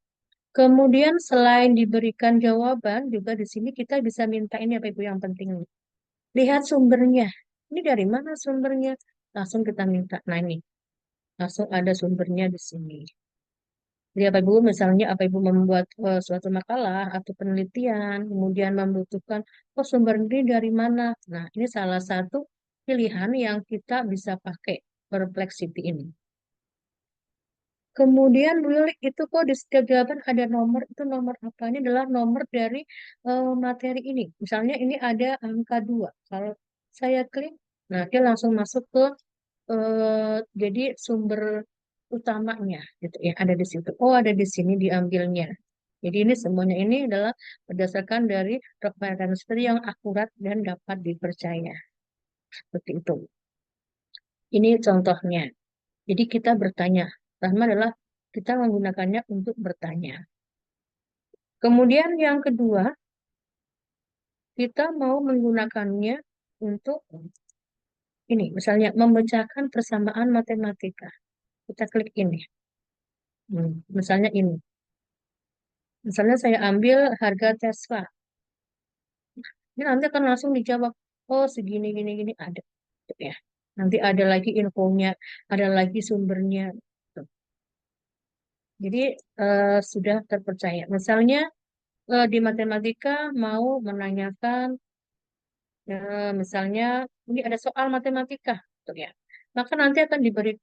Kemudian selain diberikan jawaban, juga di sini kita bisa minta ini apa Ibu yang penting nih. Lihat sumbernya. Ini dari mana sumbernya? Langsung kita minta. Nah ini, langsung ada sumbernya di sini. Jadi apa Ibu, misalnya apa Ibu membuat suatu makalah atau penelitian, kemudian membutuhkan, oh sumber ini dari mana? Nah ini salah satu pilihan yang kita bisa pakai Perplexity ini. Kemudian Wilik itu kok di setiap jawaban ada nomor, itu nomor apa? Ini adalah nomor dari materi ini. Misalnya ini ada angka 2. Kalau saya klik, nah dia langsung masuk ke jadi sumber utamanya gitu ya, ada di situ. Oh, ada di sini diambilnya. Jadi ini semuanya ini adalah berdasarkan dari referensi yang akurat dan dapat dipercaya. Seperti itu. Ini contohnya. Jadi kita bertanya. Pertama adalah kita menggunakannya untuk bertanya. Kemudian yang kedua, kita mau menggunakannya untuk ini, misalnya memecahkan persamaan matematika. Kita klik ini. Misalnya ini. Misalnya saya ambil harga Tesla. Ini nanti akan langsung dijawab, oh segini, gini, gini ada. Gitu ya. Nanti ada lagi infonya, ada lagi sumbernya. Gitu. Jadi sudah terpercaya. Misalnya di matematika mau menanyakan, misalnya ini ada soal matematika, gitu ya. Maka nanti akan diberi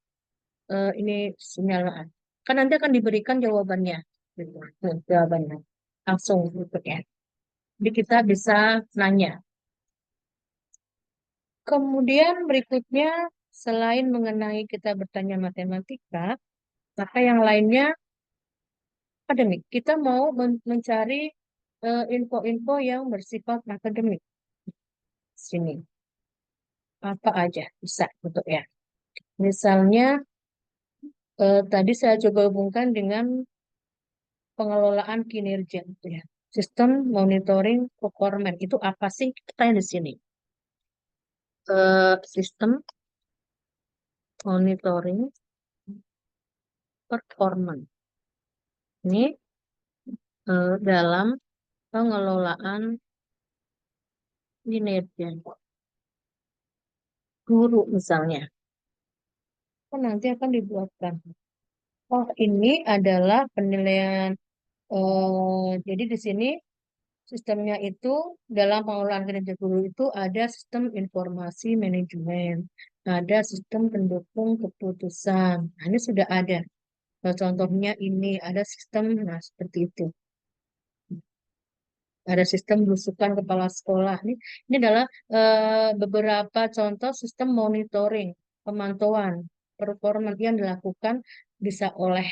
ini sinyalan. Kan nanti akan diberikan jawabannya, gitu. Jawabannya langsung, gitu ya. Jadi kita bisa nanya. Kemudian berikutnya, selain mengenai kita bertanya matematika, maka yang lainnya akademik. Kita mau mencari info-info yang bersifat akademik. Sini, apa aja bisa gitu ya. Misalnya, tadi saya coba hubungkan dengan pengelolaan kinerja gitu ya. Sistem monitoring performance itu apa sih? Kita di sini. Sistem monitoring performance. Ini dalam pengelolaan kinerja guru misalnya. Kan nanti akan dibuatkan. Oh, ini adalah penilaian. Jadi di sini sistemnya itu dalam pengelolaan kinerja guru itu ada sistem informasi manajemen, ada sistem pendukung keputusan. Nah, ini sudah ada. Nah, contohnya ini ada sistem, nah seperti itu. Ada sistem belusukan kepala sekolah. Ini adalah beberapa contoh sistem monitoring, pemantauan, performa yang dilakukan bisa oleh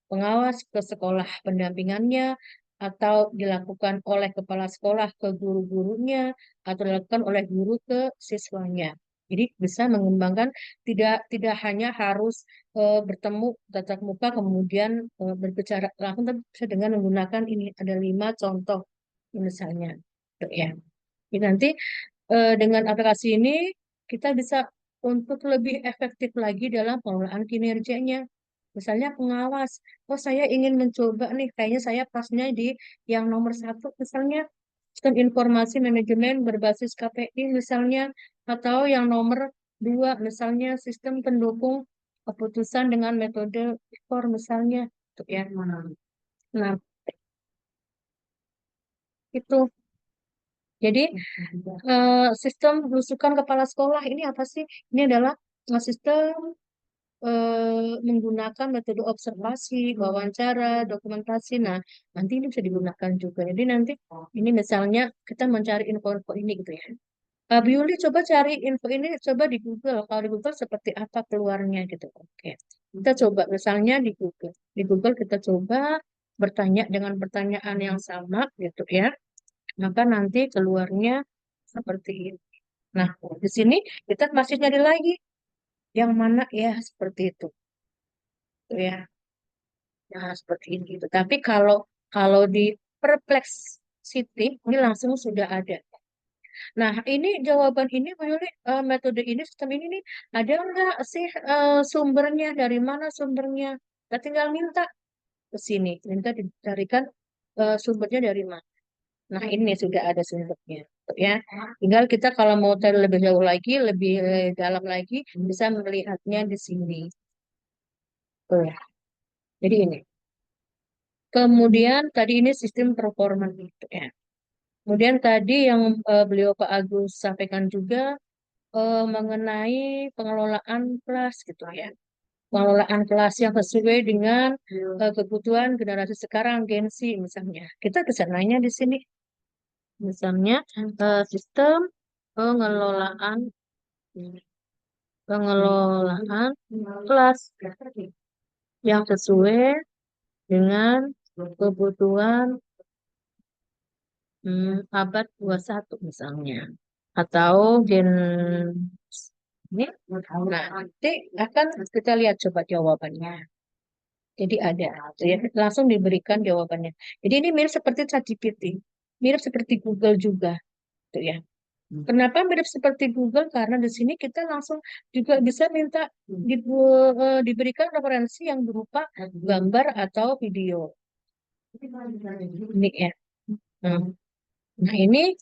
pengawas ke sekolah pendampingannya, atau dilakukan oleh kepala sekolah ke guru-gurunya, atau dilakukan oleh guru ke siswanya. Jadi bisa mengembangkan tidak tidak hanya harus bertemu tatap muka kemudian berbicara langsung, tapi bisa dengan menggunakan ini ada 5 contoh misalnya, tuh ya. Jadi nanti dengan aplikasi ini kita bisa untuk lebih efektif lagi dalam pengelolaan kinerjanya. Misalnya pengawas, oh saya ingin mencoba nih, kayaknya saya pasnya di yang nomor 1, misalnya sistem informasi manajemen berbasis KPI misalnya, atau yang nomor 2, misalnya sistem pendukung keputusan dengan metode core misalnya, tuh ya. Nah, itu. Jadi sistem belusukan kepala sekolah ini apa sih? Ini adalah sistem menggunakan metode observasi, wawancara, dokumentasi. Nah, nanti ini bisa digunakan juga. Jadi nanti ini misalnya kita mencari info-info ini gitu ya. Bu Yuli coba cari info ini coba di Google. Kalau di Google seperti apa keluarnya gitu. Oke. Kita coba misalnya di Google. Di Google kita coba bertanya dengan pertanyaan yang sama gitu ya. Maka nanti keluarnya seperti ini. Nah, di sini kita masih nyari lagi yang mana ya seperti itu. Tuh ya. Nah, seperti ini gitu. Tapi kalau kalau di Perplexity ini langsung sudah ada. Nah, ini jawaban ini, Bu Yuli, metode ini, sistem ini nih, ada nggak sih sumbernya? Dari mana sumbernya? Kita tinggal minta ke sini, minta dicarikan sumbernya dari mana. Nah, ini sudah ada sumbernya, ya. Tinggal kita kalau mau tahu lebih jauh lagi, lebih dalam lagi, bisa melihatnya di sini. Tuh ya. Jadi ini. Kemudian tadi ini sistem performa gitu ya. Kemudian tadi yang beliau Pak Agus sampaikan juga mengenai pengelolaan kelas gitu ya. Pengelolaan kelas yang sesuai dengan kebutuhan generasi sekarang, Gen Z misalnya. Kita bisa nanya di sini. Misalnya sistem pengelolaan pengelolaan kelas yang sesuai dengan kebutuhan abad 21 misalnya. Atau gen ini. Nah, nanti akan kita lihat coba jawabannya. Jadi ada, tuh ya, langsung diberikan jawabannya. Jadi ini mirip seperti ChatGPT, mirip seperti Google juga, tuh ya. Kenapa mirip seperti Google? Karena di sini kita langsung juga bisa minta diberikan referensi yang berupa gambar atau video. Ini ya. Nah, nah, ini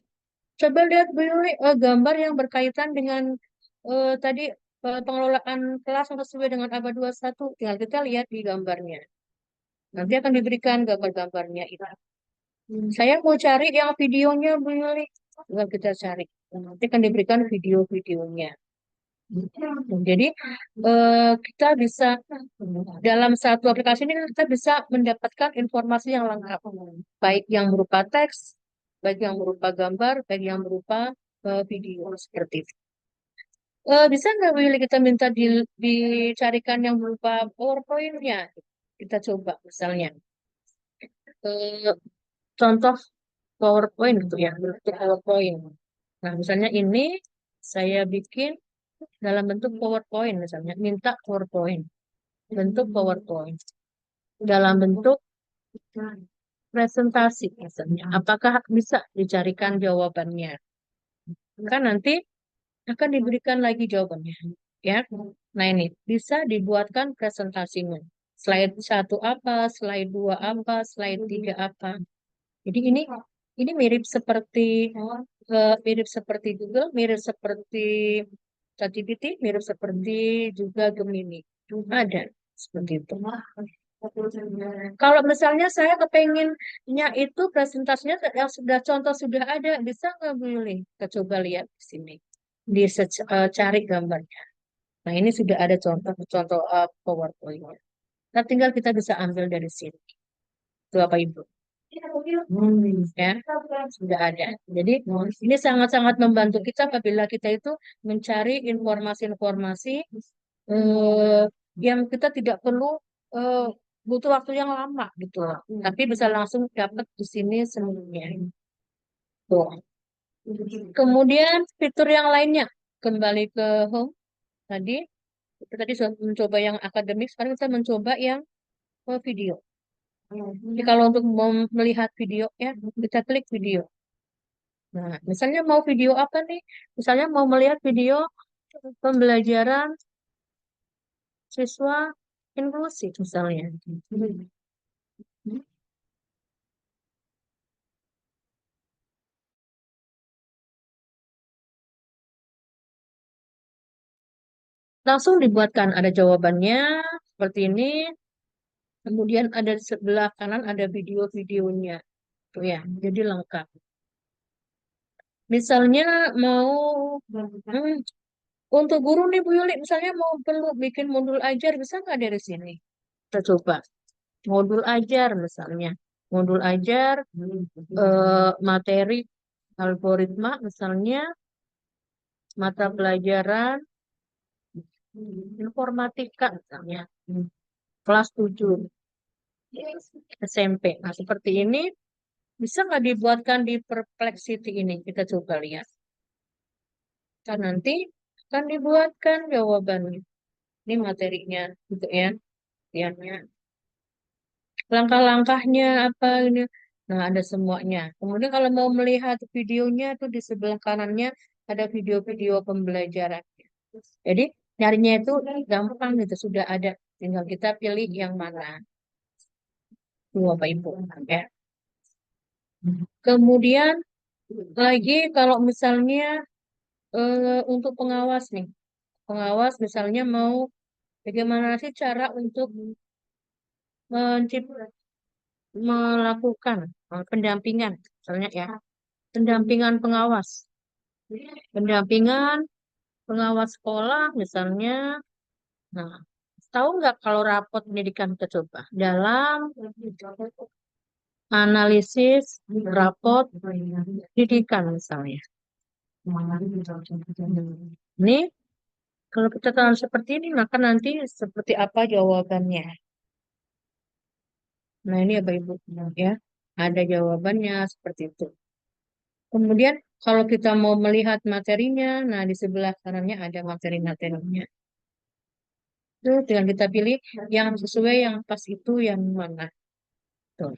coba lihat Bu Yuli, gambar yang berkaitan dengan tadi pengelolaan kelas yang sesuai dengan abad 21. Tinggal kita lihat di gambarnya. Nanti akan diberikan gambar-gambarnya itu. Saya mau cari yang videonya Bu Yuli. Tinggal kita cari. Nanti akan diberikan video-videonya. Jadi kita bisa dalam satu aplikasi ini kita bisa mendapatkan informasi yang lengkap, baik yang berupa teks, baik yang berupa gambar, baik yang berupa video seperti itu. Bisa nggak Willy kita minta dicarikan yang berupa PowerPoint-nya? Kita coba misalnya eh, contoh PowerPoint gitu ya, bentuk PowerPoint. Nah, misalnya ini saya bikin dalam bentuk PowerPoint misalnya, minta PowerPoint, bentuk PowerPoint dalam bentuk presentasi misalnya. Apakah bisa dicarikan jawabannya? Kan nanti akan diberikan lagi jawabannya, ya. Nah, ini bisa dibuatkan presentasinya. Slide satu apa, slide dua apa, slide tiga apa. Jadi ini mirip seperti Google, mirip seperti ChatGPT, mirip seperti juga Gemini. Ada seperti itu. Kalau misalnya saya kepenginnya itu presentasinya yang sudah contoh sudah ada, bisa nggak boleh? Kita coba lihat di sini, cari gambarnya. Nah, ini sudah ada contoh-contoh PowerPoint. Nah, tinggal kita bisa ambil dari sini. Itu apa Ibu? Ya, sudah ada. Jadi ini sangat-sangat membantu kita apabila kita itu mencari informasi-informasi yang kita tidak perlu eh, butuh waktu yang lama gitu loh. Tapi bisa langsung dapat di sini semuanya. Tuh. Kemudian fitur yang lainnya kembali ke home tadi. Kita tadi sudah mencoba yang akademik, sekarang kita mencoba yang video. Jadi kalau untuk melihat video ya, kita klik video. Nah, misalnya mau video apa nih? Misalnya mau melihat video pembelajaran siswa inklusif misalnya. Langsung dibuatkan ada jawabannya seperti ini. Kemudian ada di sebelah kanan ada video-videonya. Tuh ya, jadi lengkap. Misalnya mau untuk guru nih Bu Yuli, misalnya mau perlu bikin modul ajar, bisa nggak dari sini? Kita coba. Modul ajar misalnya. Modul ajar, materi algoritma misalnya, mata pelajaran informatika misalnya. Kelas 7 SMP. Nah, seperti ini bisa nggak dibuatkan di Perplexity ini? Kita coba lihat. Kan nanti akan dibuatkan jawabannya. Ini materinya gitu ya. Lihatnya. langkah-langkahnya apa ini. Nah, ada semuanya. Kemudian kalau mau melihat videonya tuh di sebelah kanannya ada video-video pembelajaran. Jadi nyarinya itu gampang gitu, sudah ada. Tinggal kita pilih yang mana. Tuh, Bapak Ibu. Ya. Kemudian lagi kalau misalnya untuk pengawas nih. Pengawas misalnya mau bagaimana sih cara untuk melakukan pendampingan, misalnya ya, pendampingan pengawas. Pendampingan pengawas sekolah misalnya. Nah, tahu nggak kalau rapot pendidikan kita coba dalam analisis rapot pendidikan misalnya. Ini kalau kita tahu seperti ini, maka nanti seperti apa jawabannya. Nah, ini ya Bapak Ibu ya. Ada jawabannya seperti itu. Kemudian kalau kita mau melihat materinya, nah di sebelah kanannya ada materi-materinya. Itu tinggal kita pilih yang sesuai yang pas itu yang mana. Tuh.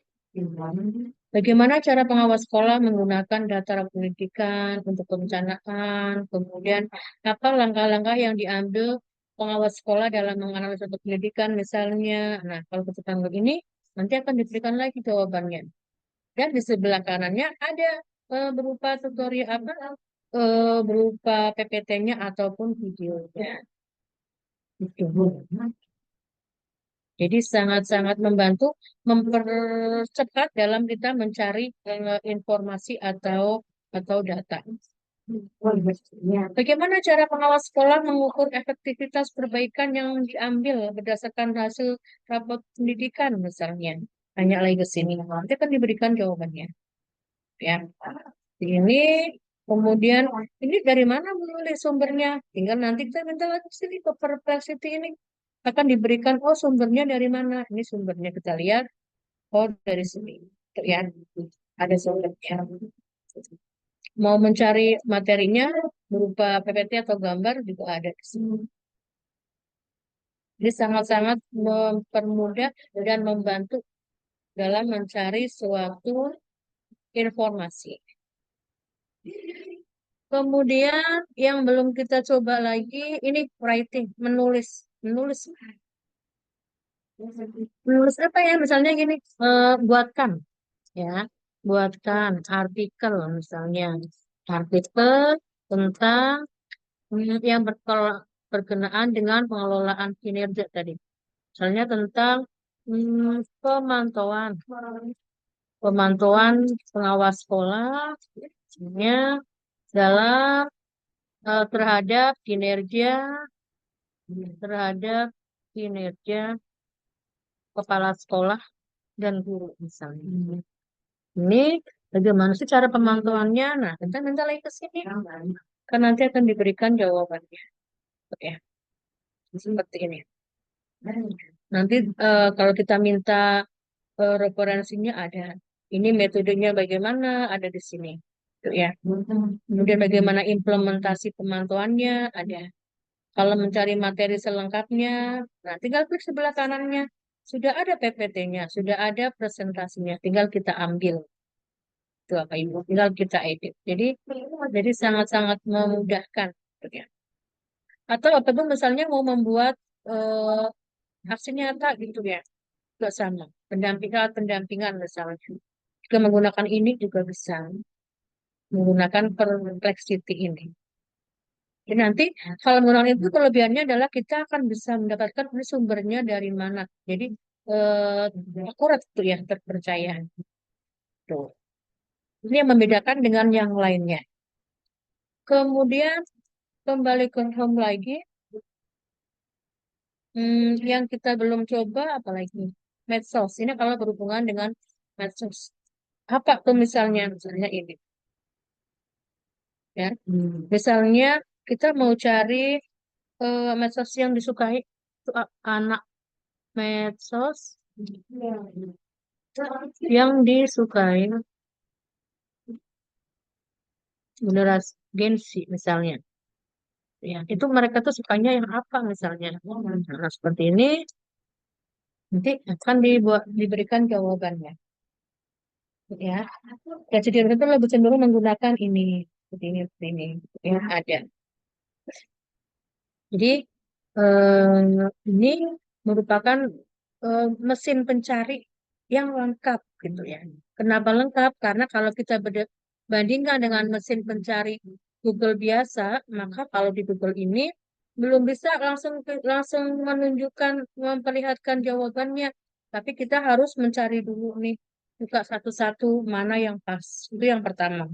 Bagaimana cara pengawas sekolah menggunakan data pendidikan untuk perencanaan, kemudian apa langkah-langkah yang diambil pengawas sekolah dalam menganalisis pendidikan misalnya. Nah, kalau kita panggil ini, nanti akan diberikan lagi jawabannya. Dan di sebelah kanannya ada berupa tutorial apa, berupa PPT-nya ataupun videonya. Gitu. Jadi sangat-sangat membantu mempercepat dalam kita mencari informasi atau data. Bagaimana cara pengawas sekolah mengukur efektivitas perbaikan yang diambil berdasarkan hasil rapot pendidikan misalnya? Tanya lagi ke sini. Nanti akan diberikan jawabannya. Ya. Ini kemudian ini dari mana menulis sumbernya? Tinggal nanti kita minta lagi sini ke Perplexity ini akan diberikan, oh sumbernya dari mana? Ini sumbernya kita lihat, oh dari sini. Tuh ya, ada sumbernya. Mau mencari materinya berupa PPT atau gambar juga ada di sini. Jadi sangat-sangat mempermudah dan membantu dalam mencari suatu informasi. Kemudian yang belum kita coba lagi ini writing, menulis, menulis, menulis apa ya? Misalnya gini, buatkan, ya, buatkan artikel misalnya, artikel tentang yang berkenaan dengan pengelolaan kinerja tadi, misalnya tentang pemantauan, pemantauan pengawas sekolah, misalnya dalam terhadap terhadap kinerja kepala sekolah dan guru misalnya. Ini bagaimana sih cara pemantauannya? Nah, kita minta lagi ke sini. Kan nanti akan diberikan jawabannya. Ya, seperti ini. Nanti kalau kita minta referensinya ada. Ini metodenya bagaimana? Ada di sini. Tuh ya. Kemudian bagaimana implementasi pemantauannya? Ada. Kalau mencari materi selengkapnya, nah tinggal klik sebelah kanannya. Sudah ada PPT-nya, sudah ada presentasinya, tinggal kita ambil. Itu apa Ibu? Tinggal kita edit. Jadi sangat-sangat memudahkan. Gitu ya. Atau apa tuh misalnya mau membuat aksi nyata gitu ya. Juga sama. Pendampingan misalnya. Juga menggunakan ini juga bisa. Menggunakan Perplexity ini. Jadi nanti kalau menggunakan itu kelebihannya adalah kita akan bisa mendapatkan ini sumbernya dari mana. Jadi akurat itu ya, terpercaya. Tuh. Ini yang membedakan dengan yang lainnya. Kemudian kembali ke home lagi. Yang kita belum coba apalagi medsos. Ini kalau berhubungan dengan medsos. Apa tuh misalnya ini ya. Misalnya kita mau cari medsos yang disukai itu anak medsos yang disukai generasi Gen Z misalnya. Ya, itu mereka tuh sukanya yang apa misalnya. Nah, seperti ini. nanti akan diberikan jawabannya, ya. Dan student itu lebih cenderung menggunakan seperti ini, yang ada. Jadi ini merupakan mesin pencari yang lengkap gitu ya. Kenapa lengkap? Karena kalau kita bandingkan dengan mesin pencari Google biasa, maka kalau di Google ini belum bisa langsung menunjukkan, memperlihatkan jawabannya. Tapi kita harus mencari dulu nih, buka satu-satu mana yang pas. Itu yang pertama.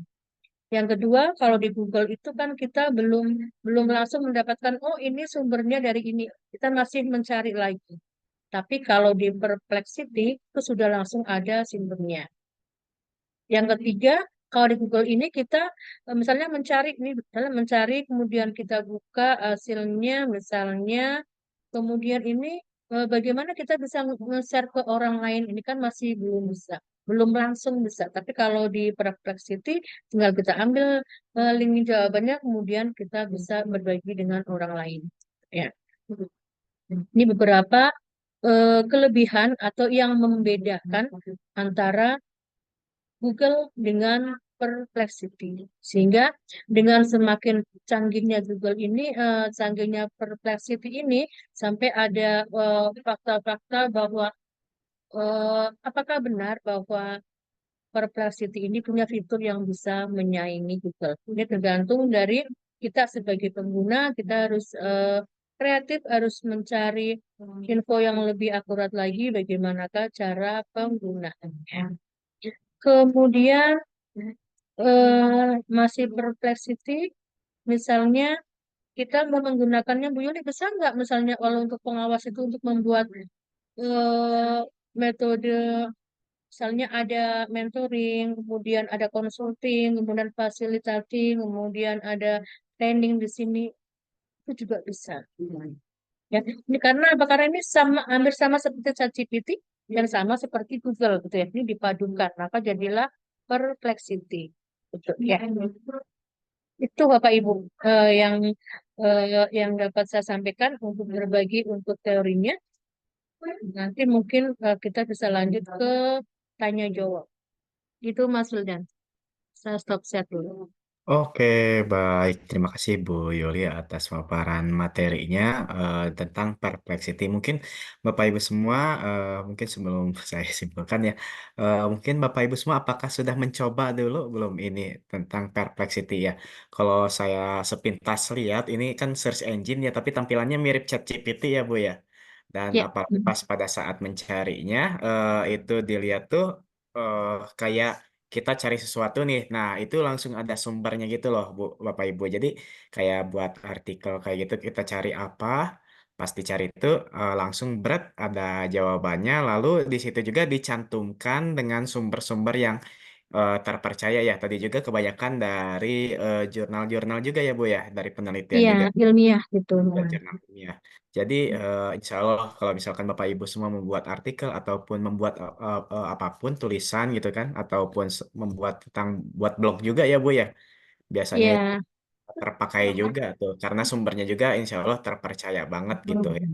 Yang kedua, kalau di Google itu kan kita belum belum langsung mendapatkan, oh ini sumbernya dari ini. Kita masih mencari lagi. Tapi kalau di Perplexity itu sudah langsung ada sumbernya. Yang ketiga, kalau di Google ini kita misalnya mencari, kemudian kita buka hasilnya, misalnya, kemudian ini bagaimana kita bisa nge-share ke orang lain, ini kan masih belum bisa, belum langsung bisa. Tapi kalau di Perplexity tinggal kita ambil link jawabannya, kemudian kita bisa berbagi dengan orang lain. Ya, ini beberapa kelebihan atau yang membedakan antara Google dengan Perplexity. Sehingga dengan semakin canggihnya Google ini, canggihnya Perplexity ini, sampai ada fakta-fakta bahwa apakah benar bahwa Perplexity ini punya fitur yang bisa menyaingi Google. Ini tergantung dari kita sebagai pengguna, kita harus kreatif, harus mencari info yang lebih akurat lagi bagaimanakah cara penggunaannya. Kemudian masih Perplexity, misalnya kita mau menggunakannya, Bu Yuli bisa nggak misalnya kalau untuk pengawas itu untuk membuat metode, misalnya ada mentoring, kemudian ada consulting, kemudian facilitating, kemudian ada training di sini, itu juga bisa. Ya, ini karena apa? Karena ini hampir sama seperti ChatGPT dan sama seperti Google gitu ya. Ini dipadukan, maka jadilah Perplexity. Gitu, ya. Itu Bapak Ibu yang dapat saya sampaikan untuk berbagi untuk teorinya. Nanti mungkin kita bisa lanjut ke tanya jawab. Itu Mas Wildan. Saya stop share dulu. Oke, baik. Terima kasih Bu Yuli atas paparan materinya tentang Perplexity. Mungkin Bapak Ibu semua, mungkin sebelum saya simpulkan ya, mungkin Bapak Ibu semua apakah sudah mencoba dulu belum ini tentang Perplexity ya? Kalau saya sepintas lihat, ini kan search engine ya, tapi tampilannya mirip ChatGPT ya Bu ya. Dan Ya, apa pas pada saat mencarinya, itu dilihat tuh eh, kayak kita cari sesuatu nih, nah itu langsung ada sumbernya gitu loh, Bu, Bapak Ibu. Jadi kayak buat artikel kayak gitu kita cari apa, pas dicari itu langsung berat ada jawabannya. Lalu di situ juga dicantumkan dengan sumber-sumber yang terpercaya ya. Tadi juga kebanyakan dari jurnal-jurnal juga ya, Bu ya, dari penelitian iya, juga ilmiah gitu. dan jurnal ilmiah. Jadi insya Allah kalau misalkan Bapak Ibu semua membuat artikel ataupun membuat apapun tulisan gitu kan, ataupun membuat tentang buat blog juga ya Bu ya, biasanya itu Iya, terpakai juga tuh karena sumbernya juga insya Allah terpercaya banget gitu ya.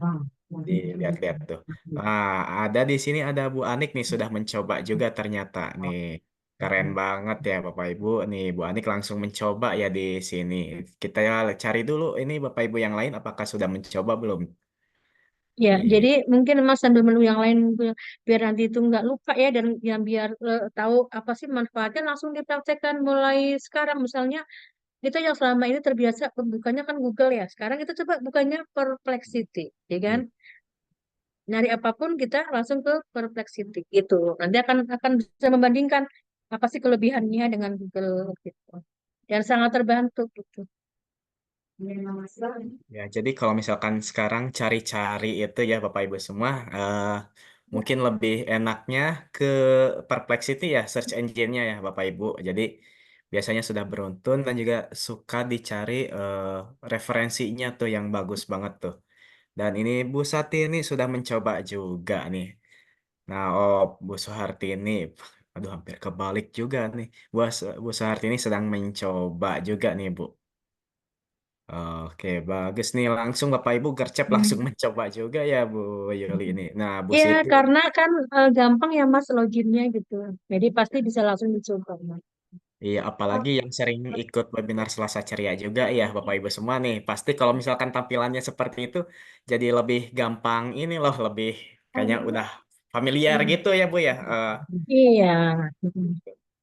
Dilihat-lihat tuh. Nah, ada di sini ada Bu Anik nih sudah mencoba juga ternyata nih. Keren banget ya Bapak Ibu. Nih Bu Anik langsung mencoba ya di sini. Kita cari dulu ini Bapak Ibu yang lain apakah sudah mencoba belum? ya. Jadi Nih. mungkin Mas sambil menu yang lain biar nanti itu nggak lupa ya, dan yang biar tahu apa sih manfaatnya, langsung dipraktekkan mulai sekarang. Misalnya kita yang selama ini terbiasa bukanya kan Google ya. Sekarang kita coba bukanya Perplexity, ya kan? Nyari apapun kita langsung ke Perplexity gitu. Nanti akan bisa membandingkan apa sih kelebihannya dengan Google gitu. Dan sangat terbantu gitu. Ya, jadi kalau misalkan sekarang cari-cari itu ya Bapak Ibu semua, mungkin lebih enaknya ke Perplexity ya, search engine-nya ya Bapak Ibu. Jadi biasanya sudah beruntun dan juga suka dicari referensinya tuh yang bagus banget tuh. Dan ini Bu Sati ini sudah mencoba juga nih. Nah, oh Bu Suharti ini, aduh hampir kebalik juga nih. Bu Suharti ini sedang mencoba juga nih Bu. Oke, bagus nih. Langsung Bapak Ibu gercep langsung mencoba juga ya Bu Yuli ini. Nah, Bu Iya, Siti, karena kan gampang ya Mas loginnya gitu. Jadi pasti bisa langsung dicoba, Mas. iya apalagi yang sering ikut webinar Selasa Ceria juga ya Bapak Ibu semua nih. Pasti kalau misalkan tampilannya seperti itu jadi lebih gampang ini loh, lebih kayaknya udah familiar gitu ya Bu ya. Iya.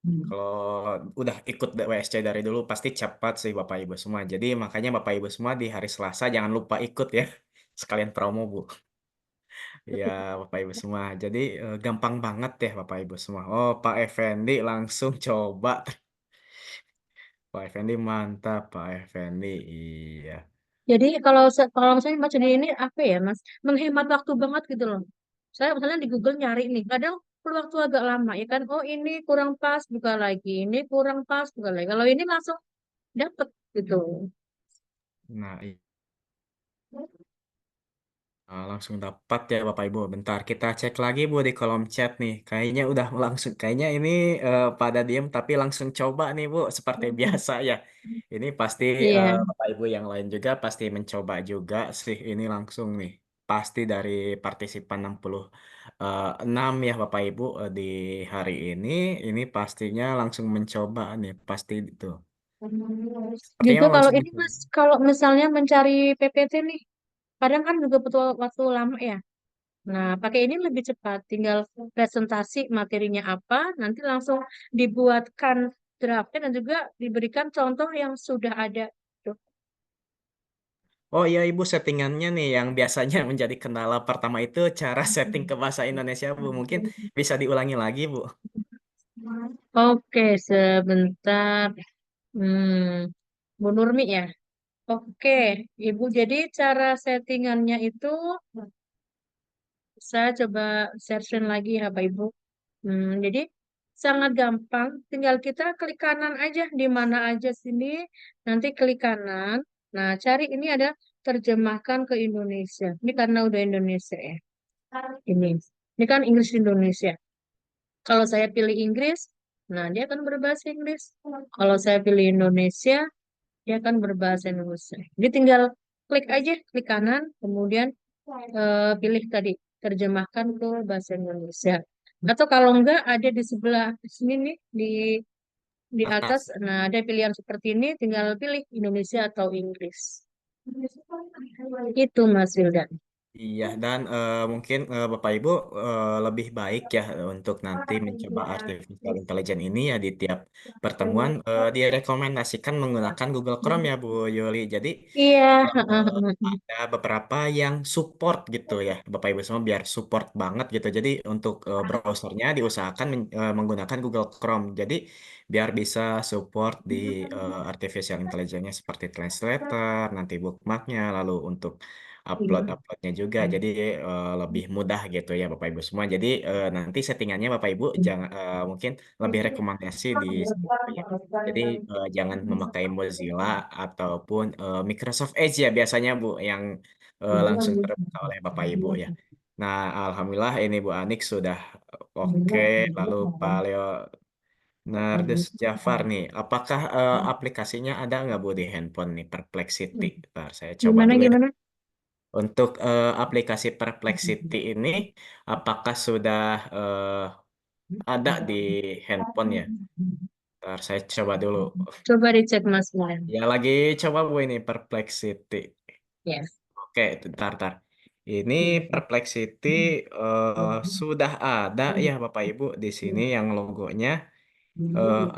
Kalau udah ikut WSC dari dulu pasti cepat sih Bapak Ibu semua. Jadi makanya Bapak Ibu semua di hari Selasa jangan lupa ikut ya. Sekalian promo Bu. Ya Bapak Ibu semua. Jadi gampang banget ya Bapak Ibu semua. Oh Pak Effendi langsung coba. Pak Effendi mantap Pak Effendi. Iya. Jadi kalau misalnya Mas jadi ini apa ya Mas? Menghemat waktu banget gitu loh. Saya misalnya di Google nyari nih, kadang perlu waktu agak lama ya kan. Oh ini kurang pas, buka lagi. Ini kurang pas, buka lagi. Kalau ini langsung dapet gitu. Nah, langsung dapat ya Bapak Ibu. Bentar kita cek lagi Bu di kolom chat nih. Kayaknya udah langsung. Kayaknya ini pada diem tapi langsung coba nih Bu. Seperti biasa ya. Ini pasti Iya. Bapak Ibu yang lain juga pasti mencoba juga sih. Ini langsung nih. Pasti dari partisipan 66 ya Bapak Ibu di hari ini. Ini pastinya langsung mencoba nih. Pasti itu. Juga Sepertinya kalau langsung ini mencoba. Mas, kalau misalnya mencari PPT nih, kadang kan juga butuh waktu lama ya. Nah, pakai ini lebih cepat. Tinggal presentasi materinya apa, nanti langsung dibuatkan draftnya dan juga diberikan contoh yang sudah ada. Tuh. Oh iya Ibu settingannya nih yang biasanya menjadi kendala pertama itu cara setting ke bahasa Indonesia Bu. Mungkin bisa diulangi lagi Bu. Oke, sebentar. Hmm, Bu Nurmi ya. Oke, Ibu. Jadi cara settingannya itu saya coba searching lagi ya, Pak Ibu. Jadi sangat gampang, tinggal kita klik kanan aja di mana aja sini, nanti klik kanan. Nah, cari ini ada terjemahkan ke Indonesia. Ini karena udah Indonesia ya. Ini. Ini kan Inggris Indonesia. Kalau saya pilih Inggris, nah dia akan berbahasa Inggris. Kalau saya pilih Indonesia, dia akan berbahasa Indonesia. Jadi tinggal klik aja, klik kanan, kemudian pilih tadi terjemahkan ke bahasa Indonesia. Atau kalau enggak ada di sebelah sini nih di atas, Atas. nah ada pilihan seperti ini, tinggal pilih Indonesia atau Inggris. Itu Mas Wildan. Iya, dan mungkin Bapak Ibu lebih baik ya untuk nanti mencoba artificial intelligence ini ya di tiap pertemuan direkomendasikan menggunakan Google Chrome ya Bu Yuli. Jadi Iya, ada beberapa yang support gitu ya, Bapak Ibu semua biar support banget gitu. Jadi untuk browsernya diusahakan menggunakan Google Chrome. Jadi biar bisa support di artificial intelligence-nya seperti translator, nanti bookmarknya, lalu untuk uploadnya juga. Jadi lebih mudah gitu ya Bapak Ibu semua. Jadi nanti settingannya Bapak Ibu jangan mungkin lebih rekomendasi di situ ya. Jadi jangan memakai Mozilla ataupun Microsoft Edge ya biasanya Bu yang langsung terbuka oleh Bapak Ibu ya. Nah, Alhamdulillah ini Bu Anik sudah oke. Lalu Pak Leonardus Jafar nih, apakah aplikasinya ada nggak Bu di handphone nih Perplexity? Ntar saya coba gimana dulu ya. gimana? Untuk aplikasi Perplexity ini, apakah sudah ada di handphone ya? Ntar saya coba dulu. Coba dicek Mas Wildan. Ya lagi coba Bu ini Perplexity. Yes. Oke, tar. Ini Perplexity sudah ada ya Bapak Ibu di sini yang logonya.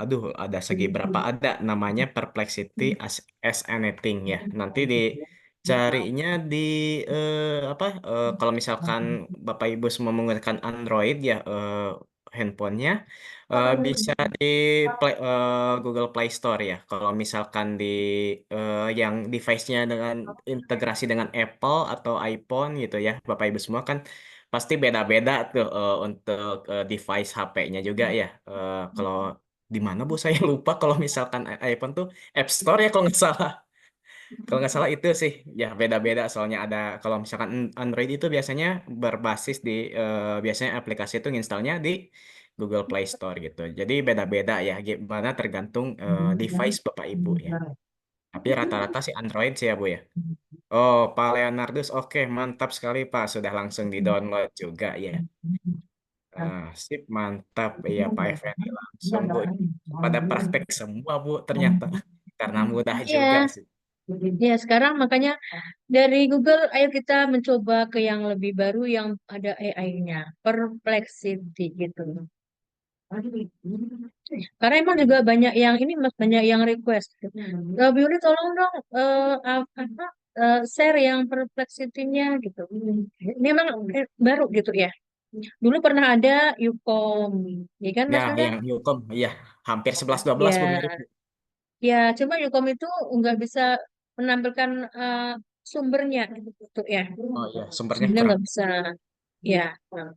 Aduh, ada segi berapa ada namanya Perplexity as Anything ya. Nanti dicarinya di apa? Kalau misalkan Bapak Ibu semua menggunakan Android ya handphonenya bisa di Google Play Store ya. Kalau misalkan di yang device-nya dengan integrasi dengan Apple atau iPhone gitu ya, Bapak Ibu semua kan pasti beda-beda tuh untuk device HP-nya juga ya. Kalau di mana Bu saya lupa kalau misalkan iPhone tuh App Store ya kalau nggak salah. Kalau nggak salah itu sih ya beda-beda soalnya ada kalau misalkan Android itu biasanya berbasis di biasanya aplikasi itu installnya di Google Play Store gitu. Jadi beda-beda ya gimana tergantung device Bapak Ibu ya. Tapi rata-rata sih Android sih ya Bu ya. Oh, Pak Leonardus, oke mantap sekali Pak, sudah langsung di-download juga ya. Sip, mantap. Iya Pak Effendi langsung Bu. Pada praktek semua Bu ternyata. Karena mudah juga Iya, sih. ya sekarang makanya dari Google, ayo kita mencoba ke yang lebih baru yang ada AI-nya, Perplexity gitu. Karena emang juga banyak yang ini Mas, banyak yang request. Bioli tolong dong share yang Perplexity-nya gitu. Ini emang baru gitu ya. Dulu pernah ada Yukom, ya kan Ya, Mas Wildan? yang Yukom, iya hampir 11-12 Bu Ya, mirip Bu. ya, cuma Yukom itu nggak bisa menampilkan sumbernya gitu ya. Oh iya, sumbernya Sumbernya kurang. nggak bisa. Ya. Nah,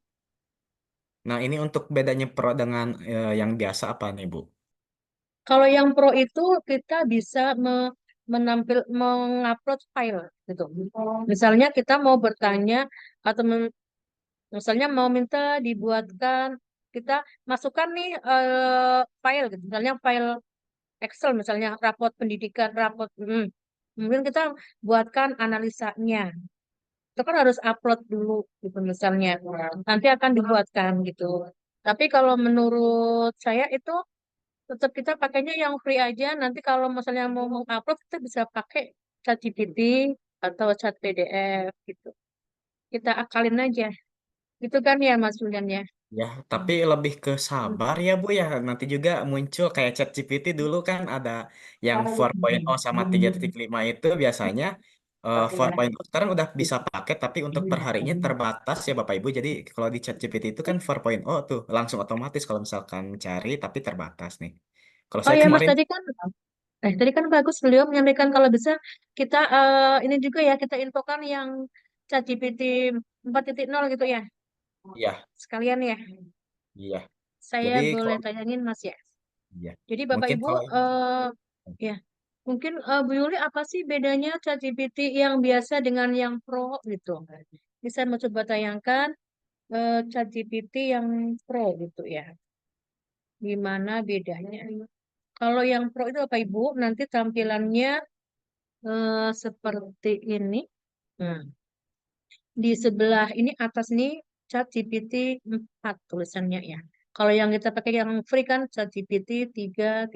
Nah, ini untuk bedanya Pro dengan yang biasa apa nih Bu? kalau yang Pro itu kita bisa mengupload file gitu. Misalnya kita mau bertanya atau misalnya mau minta dibuatkan, kita masukkan nih file gitu. Misalnya file Excel, misalnya rapot pendidikan, Kemudian kita buatkan analisanya. Itu kan harus upload dulu gitu misalnya. Nanti akan dibuatkan gitu. Tapi kalau menurut saya itu tetap kita pakainya yang free aja. Nanti kalau misalnya mau mengupload kita bisa pakai ChatGPT atau chat PDF gitu. Kita akalin aja. Gitu kan ya Mas Julian ya. Ya, tapi lebih ke sabar ya Bu ya. Nanti juga muncul kayak ChatGPT dulu kan ada yang 4.0 sama 3.5 itu biasanya 4.0 sekarang udah bisa pakai tapi untuk perharinya terbatas ya Bapak Ibu. Jadi kalau di ChatGPT itu kan 4.0 tuh langsung otomatis kalau misalkan cari tapi terbatas nih. Kalau Oh saya ya Mas kemarin tadi kan bagus beliau menyampaikan kalau bisa kita ini juga ya kita infokan yang ChatGPT 4.0 gitu ya. iya, Sekalian ya. iya. Saya Jadi boleh kalau tanyangin Mas ya. iya, Jadi Bapak mungkin Ibu, kalau ya mungkin Bu Yuli apa sih bedanya ChatGPT yang biasa dengan yang Pro gitu? Bisa mencoba tayangkan ChatGPT yang Pro gitu ya. Gimana bedanya? Kalau yang Pro itu Bapak Ibu nanti tampilannya seperti ini. Nah, di sebelah ini atas nih ChatGPT 4 tulisannya ya. Kalau yang kita pakai yang free kan ChatGPT 3.5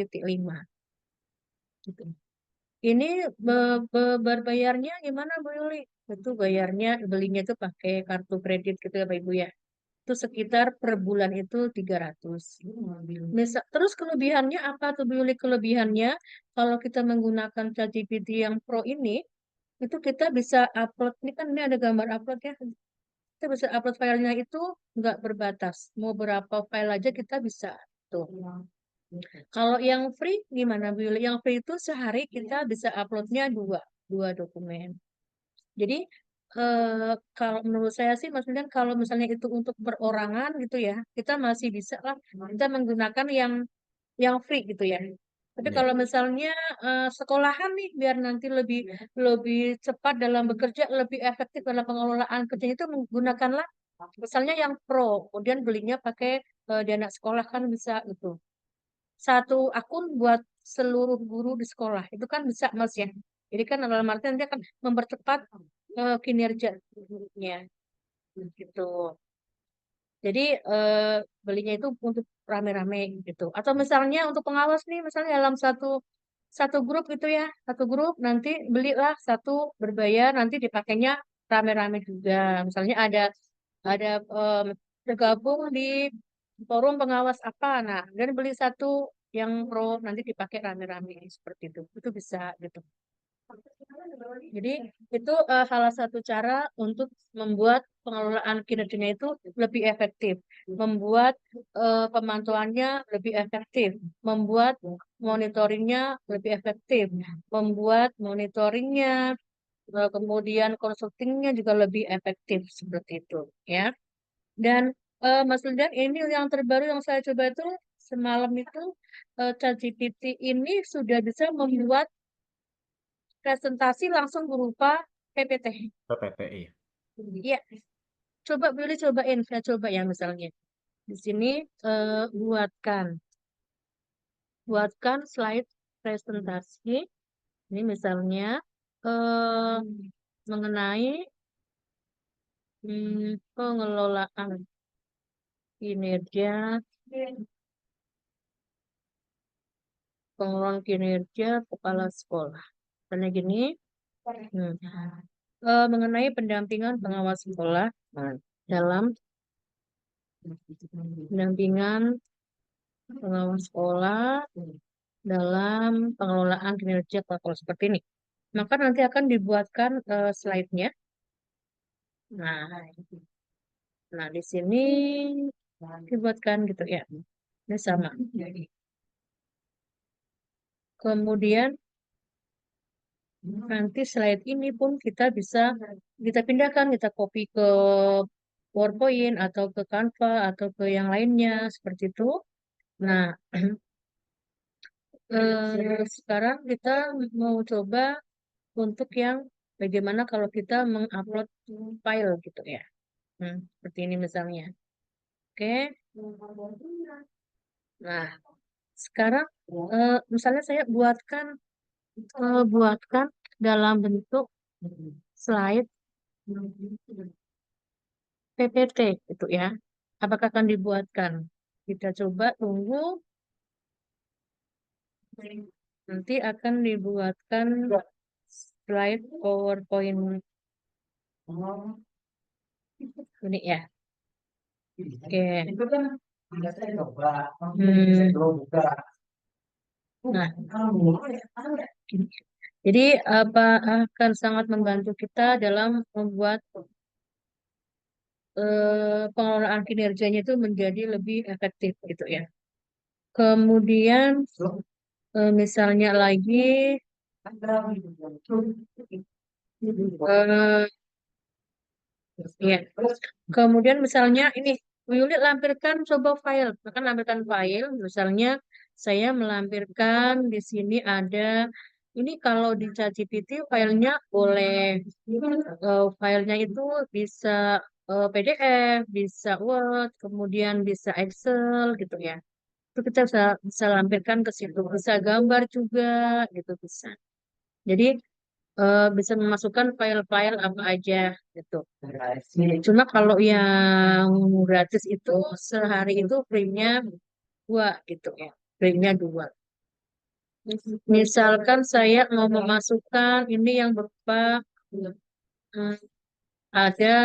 gitu. Ini berbayarnya gimana Bu Yuli? Itu bayarnya belinya itu pakai kartu kredit gitu ya Pak Ibu ya. Itu sekitar per bulan itu 300. Terus kelebihannya apa tuh Bu Yuli? Kelebihannya kalau kita menggunakan ChatGPT yang Pro ini itu kita bisa upload, ini kan ini ada gambar upload ya. Kita bisa upload filenya itu nggak berbatas. Mau berapa file aja kita bisa tuh. Kalau yang free gimana, Bu Yuli? Yang free itu sehari kita bisa uploadnya dua dokumen. Jadi kalau menurut saya sih, maksudnya kalau misalnya itu untuk perorangan gitu ya, kita masih bisa lah kita menggunakan yang free gitu ya. Tapi iya. kalau misalnya sekolahan nih, biar nanti lebih lebih cepat dalam bekerja, lebih efektif dalam pengelolaan kerja itu menggunakanlah misalnya yang pro, kemudian belinya pakai dana sekolah kan bisa gitu. Satu akun buat seluruh guru di sekolah. Itu kan bisa Mas ya. Jadi kan dalam artian dia akan mempercepat kinerja gurunya gitu. Jadi belinya itu untuk rame-rame gitu. Atau misalnya untuk pengawas nih, misalnya dalam satu satu grup gitu ya, satu grup nanti belilah satu berbayar nanti dipakainya rame-rame juga. Misalnya ada tergabung di forum pengawas apa, nah dan beli satu yang pro nanti dipakai rame-rame seperti itu bisa gitu. Jadi itu salah satu cara untuk membuat pengelolaan kinerjanya itu lebih efektif, membuat pemantauannya lebih efektif, membuat monitoringnya lebih efektif, membuat monitoringnya kemudian consultingnya juga lebih efektif seperti itu ya. Dan Mas Lindan ini yang terbaru yang saya coba itu semalam itu ChatGPT ini sudah bisa membuat presentasi langsung berupa PPT. PPT. Iya, coba boleh cobain, saya coba ya misalnya. Di sini buatkan slide presentasi. Ini misalnya eh, mengenai pengelolaan kinerja, pengelolaan kinerja kepala sekolah. Karena gini, hmm, mengenai pendampingan pengawas sekolah dalam pendampingan pengawas sekolah dalam pengelolaan kinerja kepala sekolah seperti ini. Maka nanti akan dibuatkan slide-nya. Nah, nah di sini dibuatkan gitu ya. Ini sama. Kemudian nanti slide ini pun kita pindahkan, kita copy ke PowerPoint atau ke Canva atau ke yang lainnya seperti itu. Nah, sekarang kita mau coba untuk yang bagaimana kalau kita mengupload file gitu ya. Seperti ini misalnya. Oke. Nah, sekarang misalnya saya buatkan dalam bentuk slide PPT gitu ya. Apakah akan dibuatkan? Kita coba tunggu. Nanti akan dibuatkan slide PowerPoint ini ya. Oke. Nah, jadi apa akan sangat membantu kita dalam membuat pengelolaan kinerjanya itu menjadi lebih efektif gitu ya. Kemudian misalnya lagi eh, ya. Kemudian misalnya ini Bu Yuli lampirkan coba file. Maka lampirkan file. Misalnya saya melampirkan di sini ada ini kalau di ChatGPT filenya boleh filenya itu bisa PDF, bisa Word, kemudian bisa Excel gitu ya. Itu kita bisa lampirkan ke situ, bisa gambar juga gitu bisa. Jadi bisa memasukkan file-file apa aja gitu. Cuma kalau yang gratis itu sehari itu frame-nya 2 gitu ya. Frame-nya 2. Misalkan saya mau memasukkan ini yang berupa hmm, ada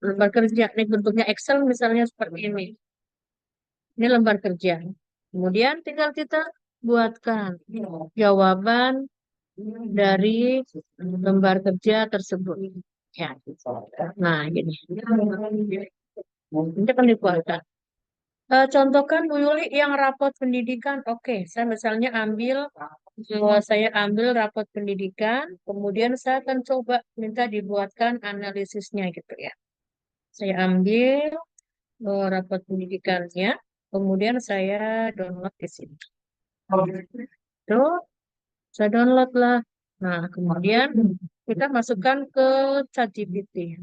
lembar kerja. Ini bentuknya Excel misalnya seperti ini. Ini lembar kerja. Kemudian tinggal kita buatkan jawaban dari lembar kerja tersebut. Ya. Nah, gini. Ini akan dibuatkan. Contohkan Bu Yuli yang rapot pendidikan. Oke, saya misalnya saya ambil rapot pendidikan, kemudian saya akan coba minta dibuatkan analisisnya gitu ya. Saya ambil rapot pendidikannya, kemudian saya download di sini. Terus saya download lah. Nah, kemudian kita masukkan ke ChatGPT.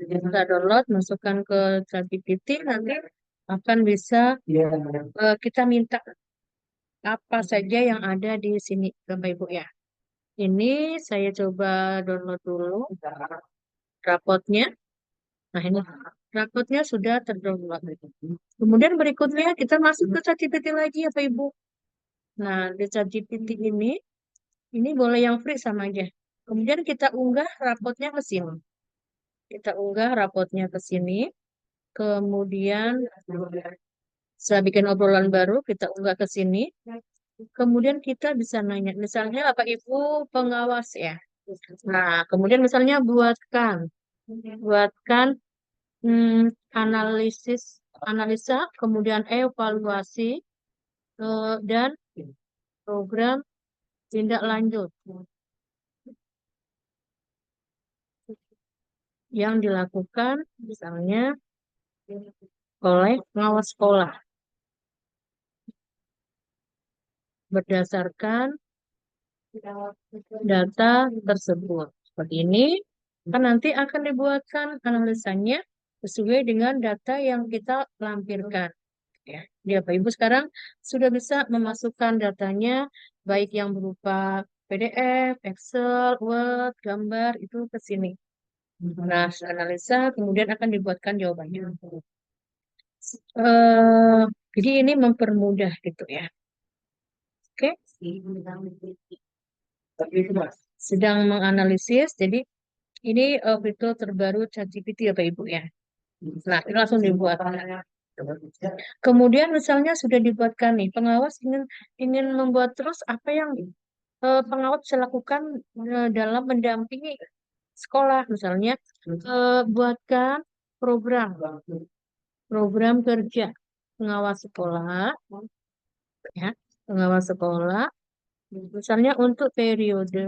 Kita download, masukkan ke ChatGPT, nanti akan bisa kita minta apa saja yang ada di sini, Bapak Ibu ya. Ini saya coba download dulu rapotnya. Nah, ini rapotnya sudah terdownload. Kemudian berikutnya kita masuk ke ChatGPT lagi ya, Pak Ibu. Nah, di ChatGPT ini boleh yang free sama aja. Kemudian kita unggah rapotnya ke sini. Kita unggah rapotnya ke sini. Kemudian setelah bikin obrolan baru, kita unggah ke sini. Kemudian kita bisa nanya, misalnya Bapak Ibu pengawas ya. Nah, kemudian misalnya buatkan analisa, kemudian evaluasi dan program tindak lanjut yang dilakukan misalnya oleh pengawas sekolah berdasarkan data tersebut. Seperti ini, kan nanti akan dibuatkan analisanya sesuai dengan data yang kita lampirkan. Ya, Bapak Ibu sekarang sudah bisa memasukkan datanya baik yang berupa PDF, Excel, Word, gambar, itu ke sini. Nah, analisa, kemudian akan dibuatkan jawabannya. Eh, jadi ini mempermudah gitu ya. Oke. Sedang menganalisis, jadi ini fitur terbaru ChatGPT ya Pak Ibu ya. Nah, ini langsung dibuat. Kemudian misalnya sudah dibuatkan nih, pengawas ingin membuat terus apa yang pengawas bisa lakukan dalam mendampingi sekolah, misalnya buatkan program program kerja pengawas sekolah, ya, pengawas sekolah, misalnya untuk periode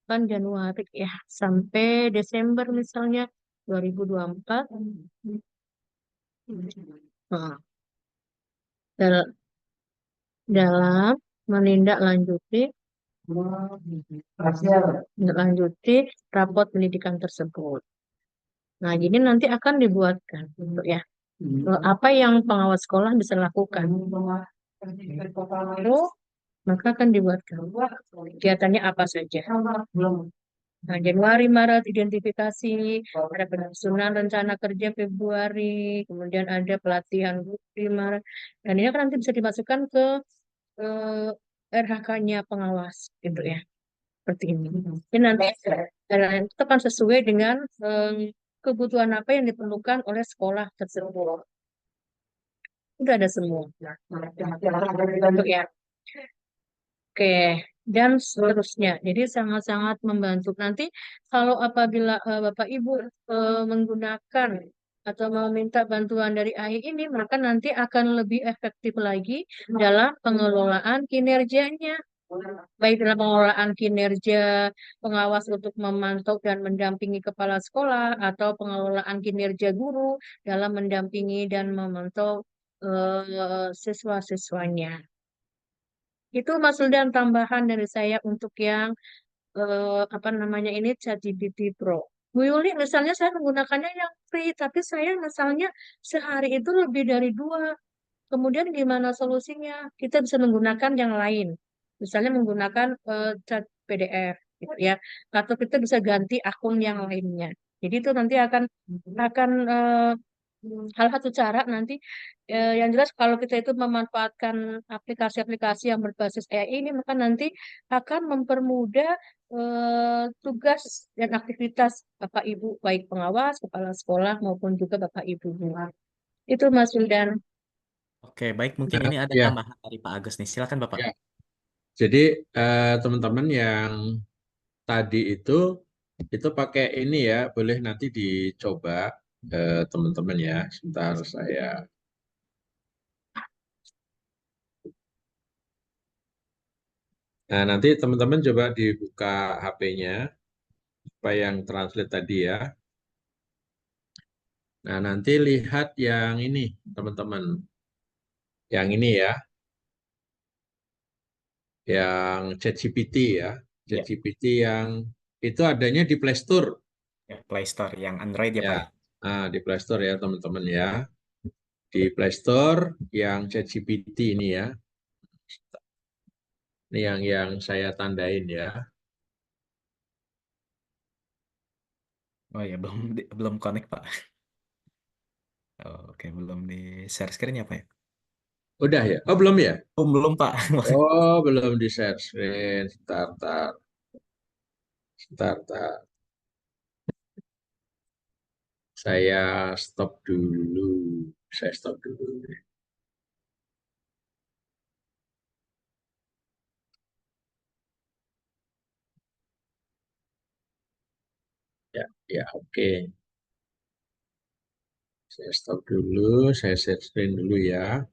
kan Januari ya sampai Desember misalnya 2024. Nah, dal- dalam menindaklanjuti menindaklanjuti rapot pendidikan tersebut. Nah, jadi nanti akan dibuatkan untuk ya apa yang pengawas sekolah bisa lakukan. Lalu maka akan dibuatkan kegiatannya apa saja. Nah, Januari, Maret, identifikasi, ada penyusunan rencana kerja Februari, kemudian ada pelatihan di Maret, dan ini kan nanti bisa dimasukkan ke RHK-nya pengawas, gitu ya, seperti ini. Jadi nanti itu kan sesuai dengan kebutuhan apa yang diperlukan oleh sekolah tersebut. Udah ada semua. Untuk ya. Oke, dan seterusnya. Jadi sangat-sangat membantu. Nanti kalau apabila Bapak Ibu menggunakan atau meminta bantuan dari AI ini, maka nanti akan lebih efektif lagi dalam pengelolaan kinerjanya. Baik dalam pengelolaan kinerja pengawas untuk memantau dan mendampingi kepala sekolah atau pengelolaan kinerja guru dalam mendampingi dan memantau siswa-siswanya. Itu Mas Wildan tambahan dari saya untuk yang apa namanya ini ChatGPT Pro. Bu Yuli, misalnya saya menggunakannya yang free, tapi saya misalnya sehari itu lebih dari dua. Kemudian gimana solusinya? Kita bisa menggunakan yang lain. Misalnya menggunakan chat PDF gitu ya. Atau kita bisa ganti akun yang lainnya. Jadi itu nanti akan salah satu cara nanti yang jelas kalau kita itu memanfaatkan aplikasi-aplikasi yang berbasis AI ini maka nanti akan mempermudah tugas dan aktivitas Bapak Ibu baik pengawas, kepala sekolah maupun juga Bapak Ibu guru. Itu Mas Wildan. Oke, baik. Mungkin Nah, ini ada ya, tambahan dari Pak Agus nih. Silakan Bapak. ya. Jadi teman-teman yang tadi itu pakai ini ya, boleh nanti dicoba teman-teman ya. Sebentar saya. Nah, nanti teman-teman coba dibuka HP-nya, apa yang translate tadi ya. Nah, nanti lihat yang ini, teman-teman. Yang ini ya, yang ChatGPT ya. Ya, ChatGPT yang itu adanya di Play Store. ya, Play Store yang Android ya Ya, Pak ya. nah, di Play Store ya, teman-teman ya. Di Play Store yang ChatGPT ini ya. Ini yang saya tandain ya. Oh ya, belum connect Pak. Oh, oke, belum di share screen ya Pak ya. Udah ya? Oh, belum ya? Oh, belum Pak. Oh, belum di share screen. Sebentar, sebentar. Sebentar, sebentar. Saya stop dulu. Saya stop dulu. Ya, ya, oke. Saya stop dulu. Saya share screen dulu ya.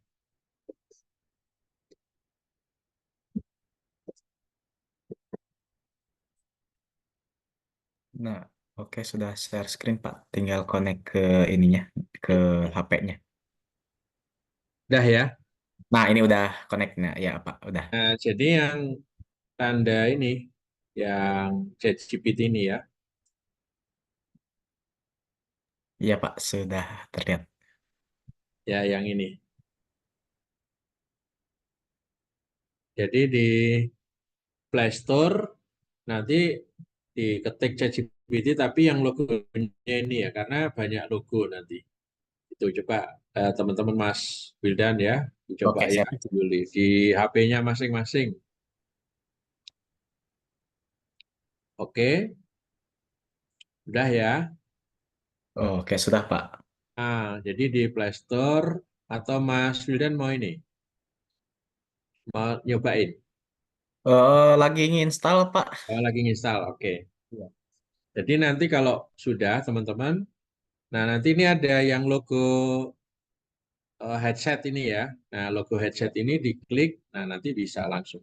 Nah, oke sudah share screen Pak. Tinggal connect ke ininya, ke HP-nya. Udah ya? Nah, ini udah connect. Nah, ya Pak, udah. Nah, jadi yang tanda ini, yang ChatGPT ini ya. Iya Pak, sudah terlihat. Ya, yang ini. Jadi di Play Store nanti diketik ChatGPT tapi yang logonya ini ya, karena banyak logo nanti. Itu coba teman-teman Mas Wildan ya, Oke, dicoba ya, siap. Juli di HP-nya masing-masing. Oke, udah ya. Oke, sudah, Pak. Nah, jadi di Play Store atau Mas Wildan mau ini, mau nyobain. Lagi nginstal, Pak. Oh, lagi install, oke. Iya. Jadi nanti kalau sudah teman-teman, nah nanti ini ada yang logo headset ini ya. Nah, logo headset ini diklik, nah nanti bisa langsung.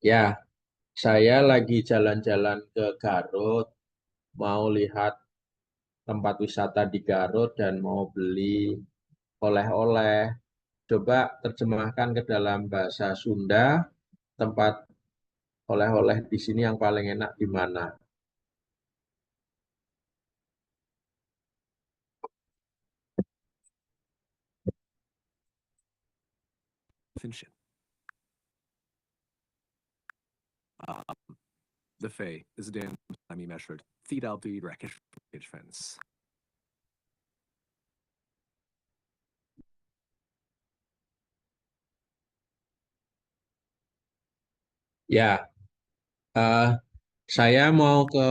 Ya, saya lagi jalan-jalan ke Garut, mau lihat tempat wisata di Garut dan mau beli oleh-oleh. Coba terjemahkan ke dalam bahasa Sunda, tempat oleh-oleh di sini yang paling enak di mana? Finchen. The Fae is den ami measured. Feed out the wreckage fence. Ya, eh, saya mau ke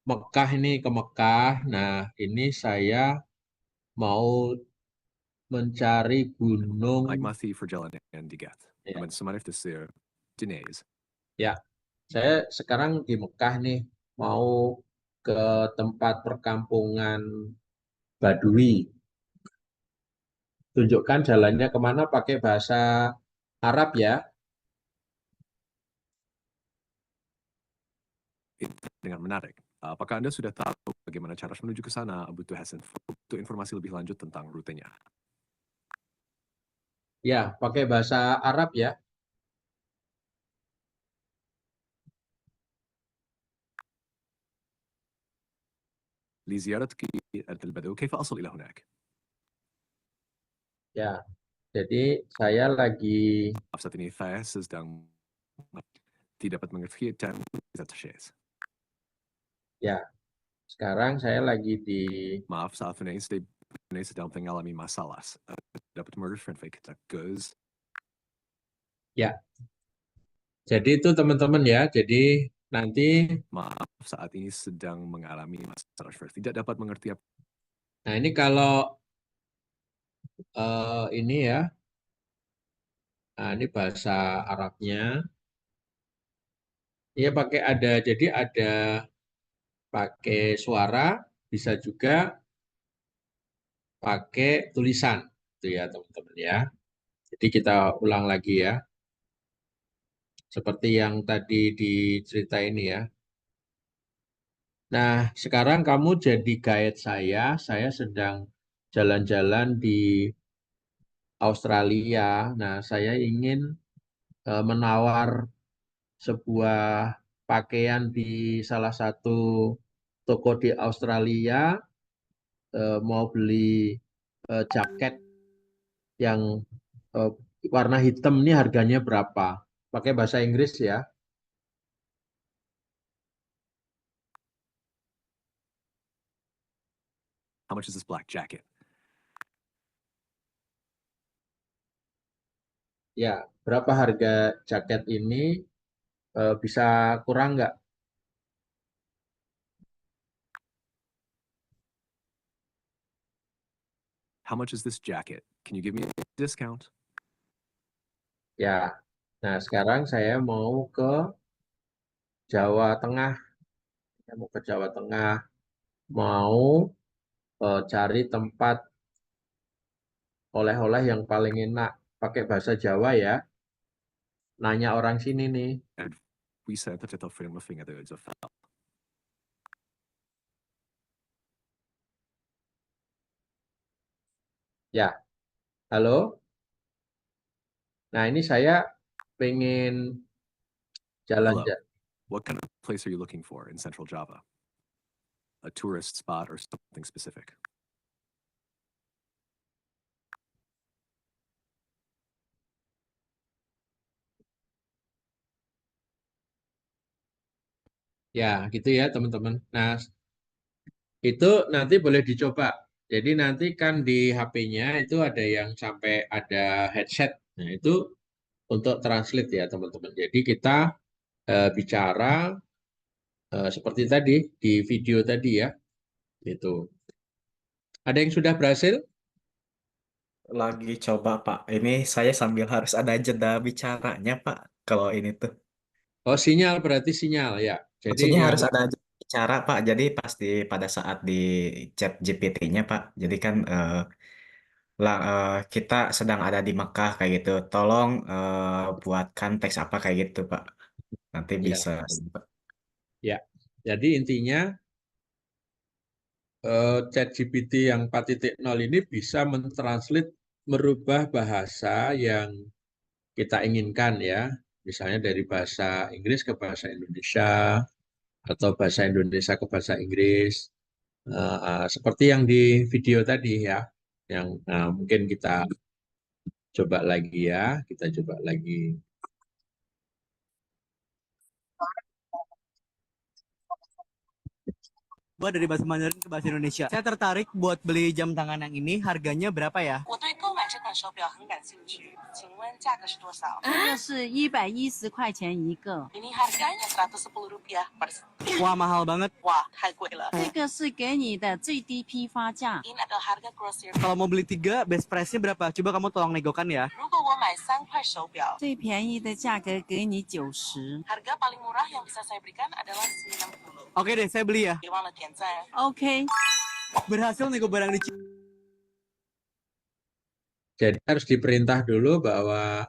Mekah ini, ke Mekah. Nah, ini saya mau mencari gunung. Agmathi for Jelen and Digat. Ya, Men Samanif the Sir. Dinays. ya, saya sekarang di Mekah nih, mau ke tempat perkampungan Badui. Tunjukkan jalannya kemana pakai bahasa Arab ya. Dengan menarik. Apakah Anda sudah tahu bagaimana cara menuju ke sana? Butuh informasi lebih lanjut tentang rutenya. Ya, pakai bahasa Arab ya. لزيارتك البدو كيف أصل إلى هناك؟ Ya, jadi saya lagi Saat ini saya sedang tidak dapat mengerti dan tidak terses. ya, sekarang saya lagi di Maaf, saat ini saya sedang mengalami masalah. Dapat mengerti kita Guz. ya. Jadi itu teman-teman ya. Jadi nanti Maaf, saat ini sedang mengalami masalah. Tidak dapat mengerti apa. nah ini kalau ini ya. Nah, ini bahasa Arabnya. Iya pakai ada jadi ada pakai suara, bisa juga pakai tulisan itu ya teman-teman ya. Jadi kita ulang lagi ya. Seperti yang tadi dicerita ini ya. Nah, sekarang kamu jadi guide saya sedang jalan-jalan di Australia. Nah, saya ingin menawar sebuah pakaian di salah satu toko di Australia, mau beli jaket yang eh, warna hitam ini harganya berapa? Pakai bahasa Inggris ya. How much is this black jacket? Ya, berapa harga jaket ini? Bisa kurang nggak? How much is this jacket? Can you give me a discount? Ya, nah sekarang saya mau ke Jawa Tengah. Saya mau ke Jawa Tengah, mau cari tempat oleh-oleh yang paling enak. Pakai bahasa Jawa ya. Nanya orang sini nih. And we said that the film of the Ya, halo. Nah ini saya pengen Hello. jalan-jalan. What kind of place are you looking for in Central Java? A tourist spot or something specific? Ya, gitu ya teman-teman. Nah, itu nanti boleh dicoba. Jadi nanti kan di HP-nya itu ada yang sampai ada headset. Nah, itu untuk translate ya teman-teman. Jadi kita bicara seperti tadi di video tadi ya. Itu. Ada yang sudah berhasil? Lagi coba Pak. Ini saya sambil harus ada jeda bicaranya Pak. Kalau ini tuh. Oh, sinyal berarti sinyal ya. Jadi Maksudnya yang harus ada jeda bicara Pak. Jadi pasti pada saat di chat GPT-nya Pak. Jadi kan kita sedang ada di Mekah kayak gitu. Tolong buatkan teks apa kayak gitu Pak. Nanti ya, bisa. ya. Jadi intinya ChatGPT yang 4.0 ini bisa mentranslate merubah bahasa yang kita inginkan ya. Misalnya dari bahasa Inggris ke bahasa Indonesia atau bahasa Indonesia ke bahasa Inggris. Seperti yang di video tadi ya. Yang mungkin kita coba lagi ya, kita coba lagi. Gua dari bahasa Mandarin ke bahasa Indonesia. Saya tertarik buat beli jam tangan yang ini. Harganya berapa ya? 我对购买这款手表很感兴趣，请问价格是多少？这个是110块钱一个， Ini harganya Rp110 per set. Wah, mahal banget. Wah, 太贵了。这个是给你的最低批发价。 Ini adalah harga grosir. Kalau mau beli 3, best price-nya berapa? Coba kamu tolong negokan ya. 如果我买3块手表，最便宜的价格给你90。 harga paling murah yang bisa saya berikan adalah 90. Oke deh, saya beli ya. 别忘了点赞。 OK。 Berhasil nego barang di Jadi harus diperintah dulu bahwa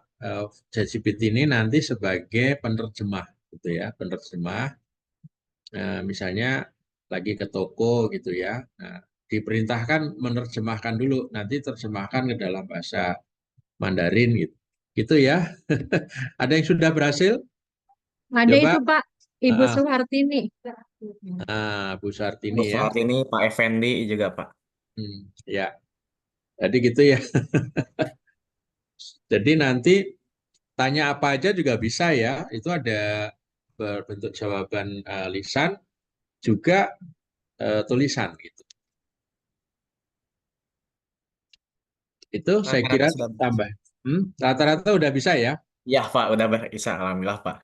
ChatGPT ini nanti sebagai penerjemah, gitu ya, penerjemah. Misalnya lagi ke toko gitu ya, nah, diperintahkan menerjemahkan dulu, nanti terjemahkan ke dalam bahasa Mandarin gitu, gitu ya. Ada yang sudah berhasil? Ada Coba, itu Pak, Ibu ah, Suhartini. Bu Sartini Bu ya. saat ini Pak Effendi juga Pak. Ya, jadi gitu ya. Jadi nanti tanya apa aja juga bisa ya. Itu ada berbentuk jawaban lisan juga tulisan gitu. Itu saya Rata-rata kira sudah bisa. tambah. Rata-rata udah bisa ya. Ya Pak, udah bisa. Alhamdulillah Pak.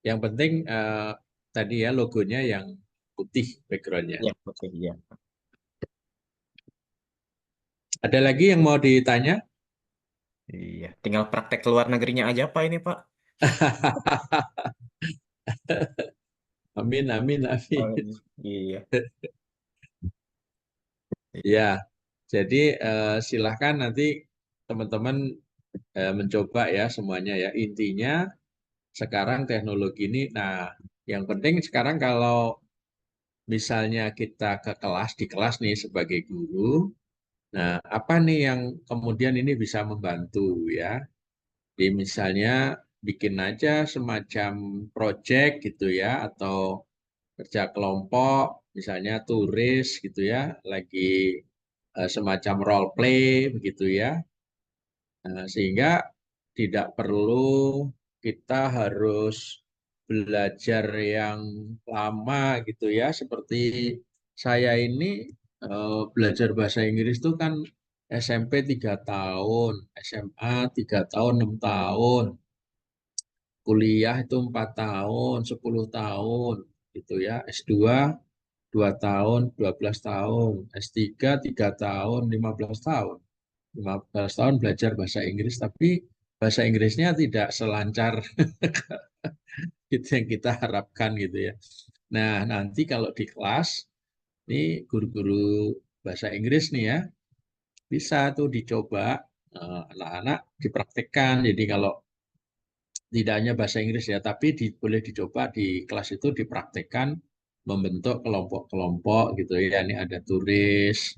Yang penting tadi ya logonya yang putih backgroundnya. Ya, oke, ya. Ada lagi yang mau ditanya? Iya, tinggal praktek ke luar negerinya aja Pak ini Pak. Amin, amin, Oh, amin. iya. Ya, jadi silahkan nanti teman-teman mencoba ya semuanya ya. Intinya sekarang teknologi ini, nah yang penting sekarang kalau misalnya kita ke kelas, di kelas nih sebagai guru, nah apa nih yang kemudian ini bisa membantu ya. Jadi misalnya bikin aja semacam project gitu ya, atau kerja kelompok, misalnya turis gitu ya, lagi semacam role play begitu ya. Sehingga tidak perlu kita harus belajar yang lama gitu ya. Seperti saya ini belajar bahasa Inggris itu kan SMP 3 tahun, SMA 3 tahun, 6 tahun, kuliah itu 4 tahun, 10 tahun gitu ya. S2 2 tahun, 12 tahun, S3 3 tahun, 15 tahun. 15 tahun belajar bahasa Inggris, tapi bahasa Inggrisnya tidak selancar itu yang kita harapkan gitu ya. Nah, nanti kalau di kelas, ini guru-guru bahasa Inggris nih ya, bisa tuh dicoba anak-anak dipraktekkan. Jadi kalau tidak hanya bahasa Inggris ya, tapi boleh dicoba di kelas itu dipraktekkan membentuk kelompok-kelompok gitu ya. Ini ada turis,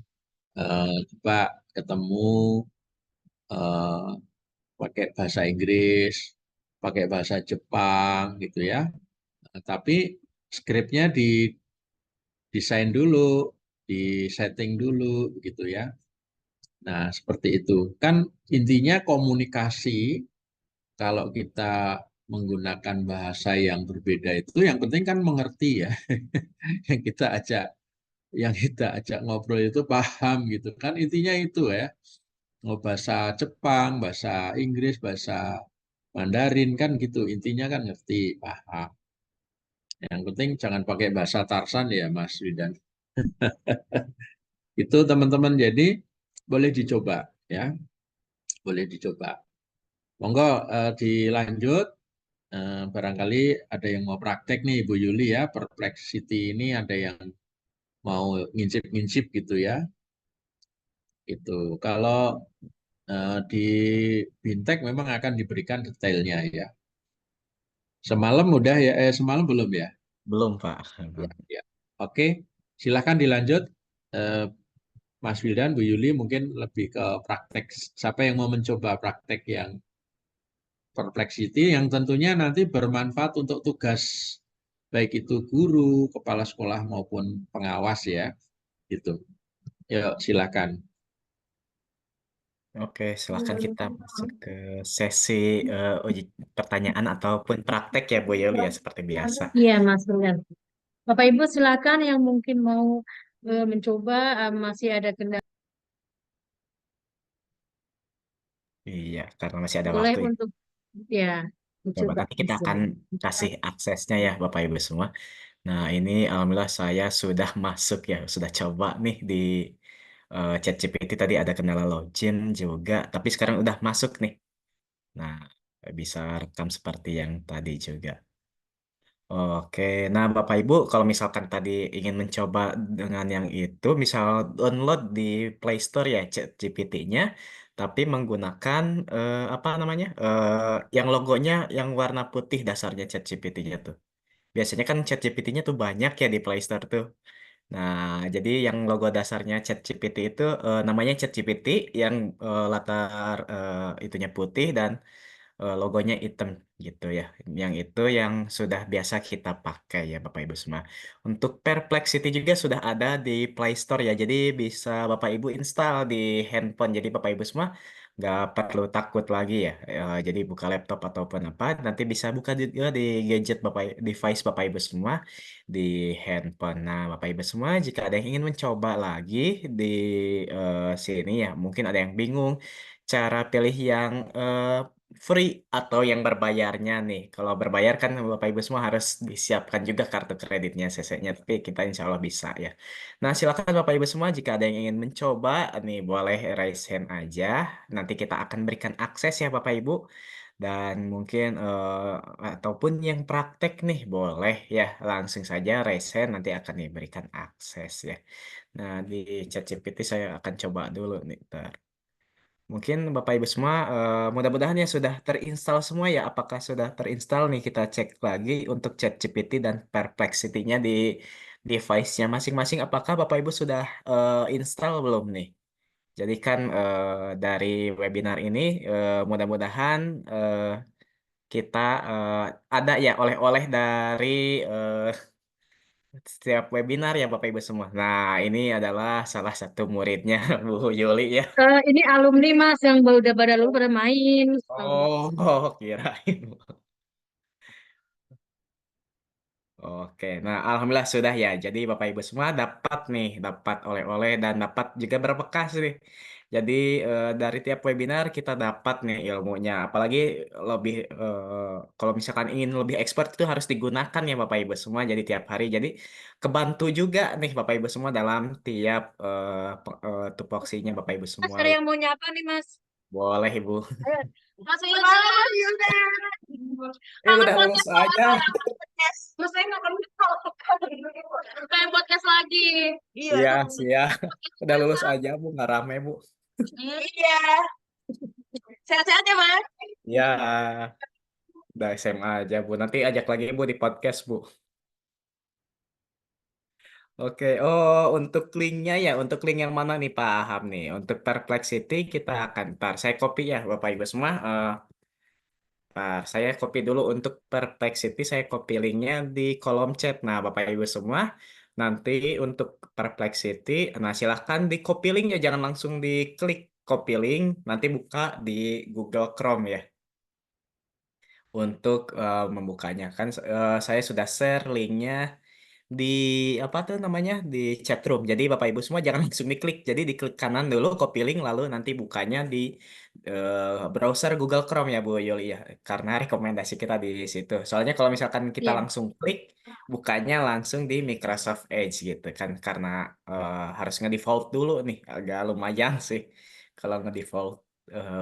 coba ketemu eh, pakai bahasa Inggris, pakai bahasa Jepang gitu ya. Nah, tapi skripnya didesain dulu, di setting dulu gitu ya. Nah, seperti itu. Kan intinya komunikasi kalau kita menggunakan bahasa yang berbeda itu, yang penting kan mengerti ya. Yang kita ajak, yang kita ajak ngobrol itu paham gitu kan, intinya itu ya. Mau bahasa Jepang, bahasa Inggris, bahasa Mandarin kan gitu, intinya kan ngerti, paham. Yang penting jangan pakai bahasa Tarsan ya Mas Widan. Itu teman-teman, jadi boleh dicoba ya, boleh dicoba. Monggo dilanjut. Barangkali ada yang mau praktek nih Bu Yuli ya, Perplexity ini ada yang mau ngincip-ngincip gitu ya. Itu kalau di Bintek memang akan diberikan detailnya ya. Semalam udah ya, semalam belum ya? Belum, Pak. Ya, ya. Oke, silakan dilanjut. Eh, Mas Wildan, Bu Yuli mungkin lebih ke praktek. Siapa yang mau mencoba praktek yang Perplexity yang tentunya nanti bermanfaat untuk tugas baik itu guru, kepala sekolah maupun pengawas ya, gitu. Yuk, silakan. Oke, silakan kita masuk ke sesi uji pertanyaan ataupun praktek ya, Bu Yuli ya, seperti biasa. Iya, Mas, benar. Bapak Ibu silakan yang mungkin mau mencoba, masih ada kendala, Iya, karena masih ada boleh waktu ya. untuk ya Coba dicoba nanti di kita akan sini. kasih aksesnya ya, Bapak Ibu semua. Nah, ini alhamdulillah saya sudah masuk ya, sudah coba nih di ChatGPT tadi ada kendala login juga, tapi sekarang udah masuk nih. Nah, bisa rekam seperti yang tadi juga. Oke, nah Bapak Ibu, kalau misalkan tadi ingin mencoba dengan yang itu, misal download di Play Store ya ChatGPT-nya, tapi menggunakan apa namanya, yang logonya yang warna putih dasarnya ChatGPT-nya tuh. Biasanya kan ChatGPT-nya tuh banyak ya di Play Store tuh. Nah, jadi yang logo dasarnya ChatGPT itu namanya ChatGPT yang latar itunya putih dan logonya hitam gitu ya. Yang itu yang sudah biasa kita pakai ya Bapak Ibu semua. Untuk Perplexity juga sudah ada di Play Store ya. Jadi bisa Bapak Ibu install di handphone. Jadi Bapak Ibu semua nggak perlu takut lagi ya. Jadi buka laptop ataupun apa, nanti bisa buka juga di gadget Bapak, device Bapak Ibu semua di handphone. Nah, Bapak Ibu semua jika ada yang ingin mencoba lagi di sini ya, mungkin ada yang bingung cara pilih yang free atau yang berbayarnya nih. Kalau berbayar kan Bapak Ibu semua harus disiapkan juga kartu kreditnya CC-nya, tapi kita insya Allah bisa ya. Nah, silakan Bapak Ibu semua jika ada yang ingin mencoba nih boleh raise hand aja. Nanti kita akan berikan akses ya Bapak Ibu. Dan mungkin ataupun yang praktek nih boleh ya langsung saja raise hand nanti akan diberikan akses ya. Nah, di ChatGPT saya akan coba dulu nih. Ntar. Mungkin Bapak Ibu semua, mudah-mudahan ya sudah terinstall semua ya. Apakah sudah terinstall nih? Kita cek lagi untuk ChatGPT dan Perplexity-nya di device-nya masing-masing. Apakah Bapak Ibu sudah install belum nih? Jadi kan dari webinar ini mudah-mudahan kita ada ya oleh-oleh dari setiap webinar ya Bapak Ibu semua. Nah, ini adalah salah satu muridnya Bu Yuli ya. Ini alumni Mas yang udah pada lu pada main. Oh, kirain. Oke, nah alhamdulillah sudah ya. Jadi Bapak Ibu semua dapat nih, dapat oleh-oleh dan dapat juga berbekas nih. Jadi dari tiap webinar kita dapat nih ilmunya. Apalagi lebih kalau misalkan ingin lebih expert itu harus digunakan ya Bapak Ibu semua. Jadi tiap hari. Jadi kebantu juga nih Bapak Ibu semua dalam tiap tupoksinya Bapak Ibu Mas semua. ada yang mau nyapa nih Mas? Boleh Ibu. Ayo, Mas Mas Yuda. Kangen Udah lulus podcast banget aja. saya podcast. Mas saya nggak pengen podcast lagi. Iya, Iya, tuh. siap. Udah lulus aja Bu, nggak rame Bu. Iya. Sehat-sehat ya Mas. Ya, udah SMA aja, Bu. Nanti ajak lagi, Bu, di podcast, Bu. Oke, oh, untuk linknya ya, untuk link yang mana nih, paham nih. Untuk Perplexity, kita akan, ntar saya copy ya, Bapak Ibu semua. Ntar saya copy dulu untuk Perplexity, saya copy linknya di kolom chat. Nah, Bapak Ibu semua, nanti untuk Perplexity, nah silahkan di copy linknya, jangan langsung diklik copy link, nanti buka di Google Chrome ya. untuk membukanya. Kan saya sudah share linknya di apa tuh namanya di chat room. Jadi Bapak Ibu semua jangan langsung diklik. Jadi diklik kanan dulu, copy link, lalu nanti bukanya di browser Google Chrome ya Bu Yuli ya. Karena rekomendasi kita di situ. Soalnya kalau misalkan kita Iya. langsung klik, bukanya langsung di Microsoft Edge gitu kan. Karena harus nge-default dulu nih. Agak lumayan sih kalau nge-default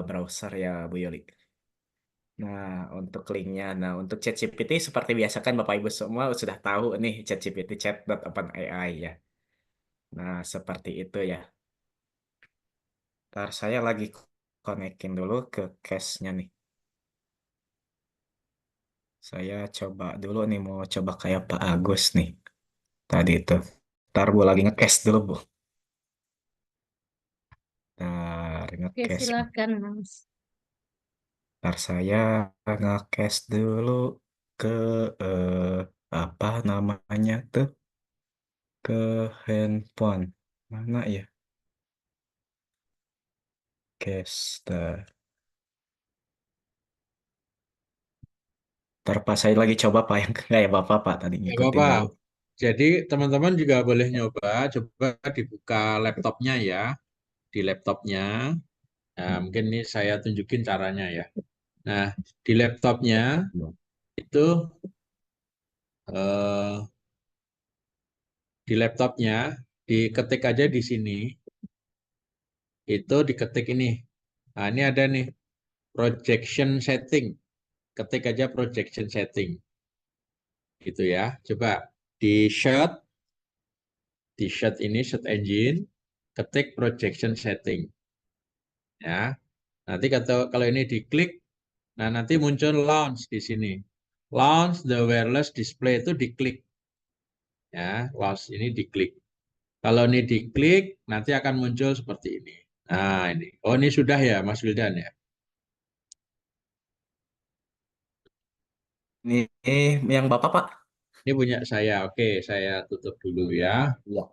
browser ya Bu Yuli. Nah, untuk linknya, nah untuk ChatGPT seperti biasa kan Bapak Ibu semua sudah tahu nih ChatGPT chat.openAI ya. Nah, seperti itu ya. Ntar saya lagi konekin dulu ke cache-nya nih. Saya coba dulu nih, mau coba kayak Pak Agus nih. Tadi itu. Ntar Bu lagi nge-cache dulu Bu. Ntar Oke, nge-cache. silakan Mas. Ntar saya nge-cache dulu ke apa namanya tuh? Ke handphone. Mana ya? Cache. Ntar Pak saya lagi coba Pak yang kayak Bapak Pak tadi Nggak ngikutin apa-apa. dulu. Jadi teman-teman juga boleh nyoba, coba dibuka laptopnya ya, di laptopnya. Nah, mungkin ini saya tunjukin caranya ya. Nah, di laptopnya itu eh, di laptopnya diketik aja di sini, itu diketik ini. Nah, ini ada nih projection setting. Ketik aja projection setting, gitu ya. Coba di search ini search engine, ketik projection setting, ya. Nanti kalau ini diklik, nah nanti muncul launch di sini. Launch the wireless display itu diklik, ya. Launch ini diklik. Kalau ini diklik, nanti akan muncul seperti ini. Nah ini, oh ini sudah ya Mas Wildan ya. Ini yang Bapak Pak. Ini punya saya. Oke, saya tutup dulu ya. Iya.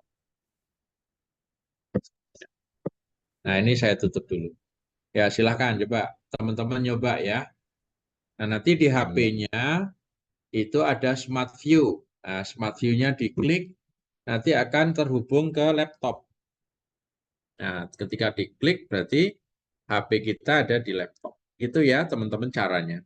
Nah ini saya tutup dulu. Ya silahkan coba teman-teman nyoba ya. Nah nanti di Iya. HP-nya itu ada Smart View. Nah, Smart View-nya diklik, nanti akan terhubung ke laptop. Nah, ketika diklik berarti HP kita ada di laptop. Itu ya teman-teman caranya.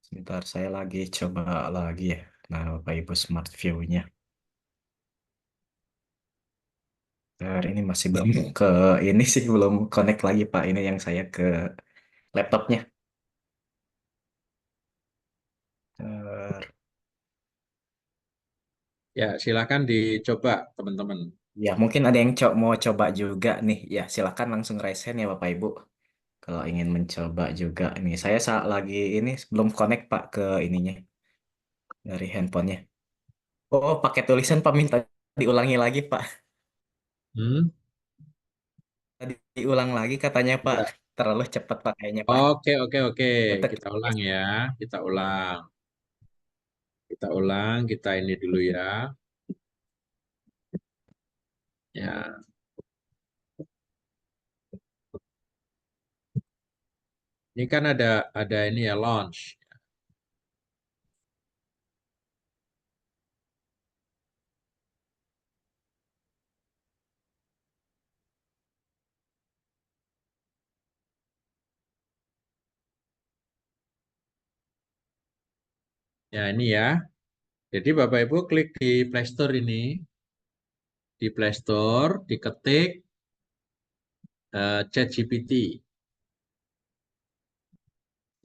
Sebentar saya lagi coba lagi ya. Nah, Bapak Ibu Smart View-nya. Ntar ini masih belum ke ini sih belum connect lagi Pak. Ini yang saya ke laptopnya. Ntar, Ya, silakan dicoba teman-teman. ya mungkin ada yang mau coba juga nih. Ya silakan langsung raise hand ya Bapak Ibu. Kalau ingin mencoba juga nih. Saya lagi ini belum connect Pak ke ininya dari handphonenya. Oh, pakai tulisan Pak minta diulangi lagi Pak. Hmm? Tadi diulang lagi katanya Pak. Ya. Terlalu cepat pakainya Pak. Oke, oke, oke. Untuk Kita ulang ya. Kita ulang. Kita ulang. Kita ini dulu ya. Ya, ini kan ada ini ya launch. Ya, ini ya. Jadi Bapak Ibu klik di Play Store ini. Di Play Store diketik ChatGPT.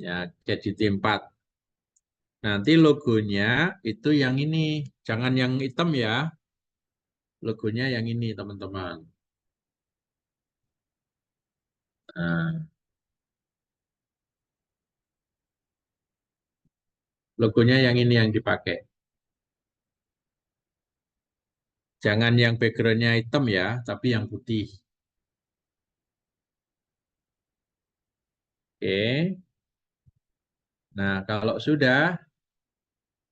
Ya, ChatGPT 4. Nanti logonya itu yang ini, jangan yang hitam ya. Logonya yang ini, teman-teman. Nah, logonya yang ini yang dipakai. Jangan yang backgroundnya hitam ya, tapi yang putih. Oke. Nah, kalau sudah,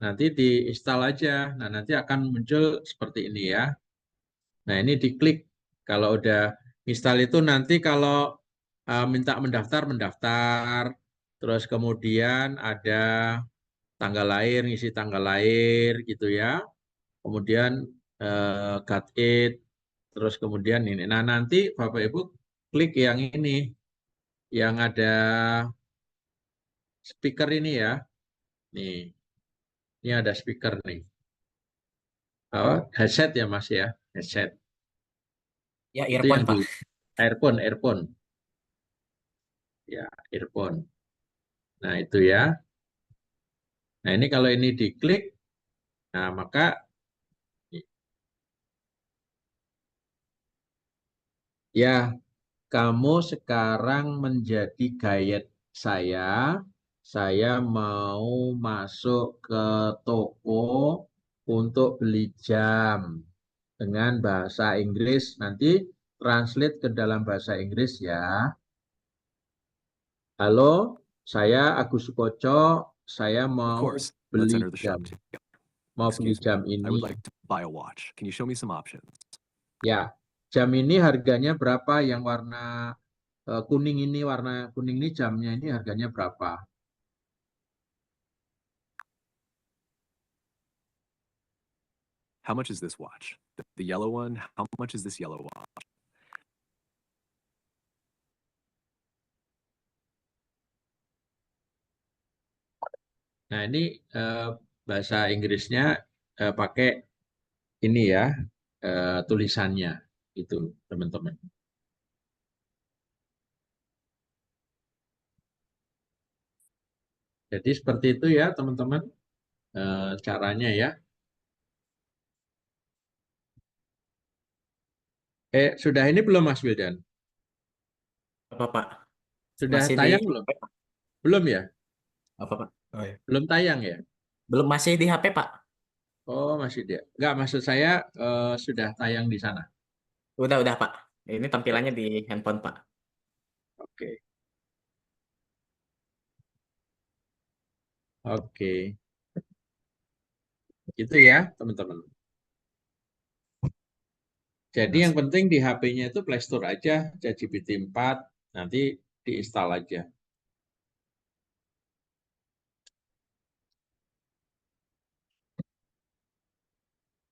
nanti diinstal aja. Nah, nanti akan muncul seperti ini ya. Nah, ini diklik. Kalau udah install itu nanti kalau minta mendaftar, terus kemudian ada tanggal lahir, ngisi tanggal lahir gitu ya. Kemudian got it, terus kemudian ini. Nah, nanti Bapak Ibu klik yang ini, yang ada speaker ini ya. Nih, ini ada speaker nih. Oh, headset ya Mas ya, headset. Ya, Itu earphone, yang di Pak. earphone. Ya, earphone. Nah, itu ya. Nah, ini kalau ini diklik, nah maka ya kamu sekarang menjadi guide saya. Saya mau masuk ke toko untuk beli jam dengan bahasa Inggris. Nanti translate ke dalam bahasa Inggris ya. Halo, saya Agus Sukoco. Saya Of mau course. Let's beli enter the jam. shop together. Mau beli Excuse me. jam I ini. would like to buy a watch. Can you show me some options? Ya, jam ini harganya berapa? Yang warna kuning ini, warna kuning ini jamnya ini harganya berapa? How much is this watch? The yellow one? How much is this yellow watch? Nah, ini bahasa Inggrisnya pakai ini ya, tulisannya itu, teman-teman. Jadi seperti itu ya, teman-teman, caranya ya. Sudah ini belum Mas Wildan? Apa, Pak? Sudah Masih di tayang belum? HP, Pak? Belum ya? Apa, Pak? Oh, ya. Belum tayang ya? Belum, masih di HP, Pak. Oh, masih dia. Enggak, maksud saya sudah tayang di sana. Udah, Pak. Ini tampilannya di handphone, Pak. Oke. Oke. Itu ya, teman-teman. Jadi Mas. yang penting di HP-nya itu Play Store aja, ChatGPT 4, nanti diinstal aja.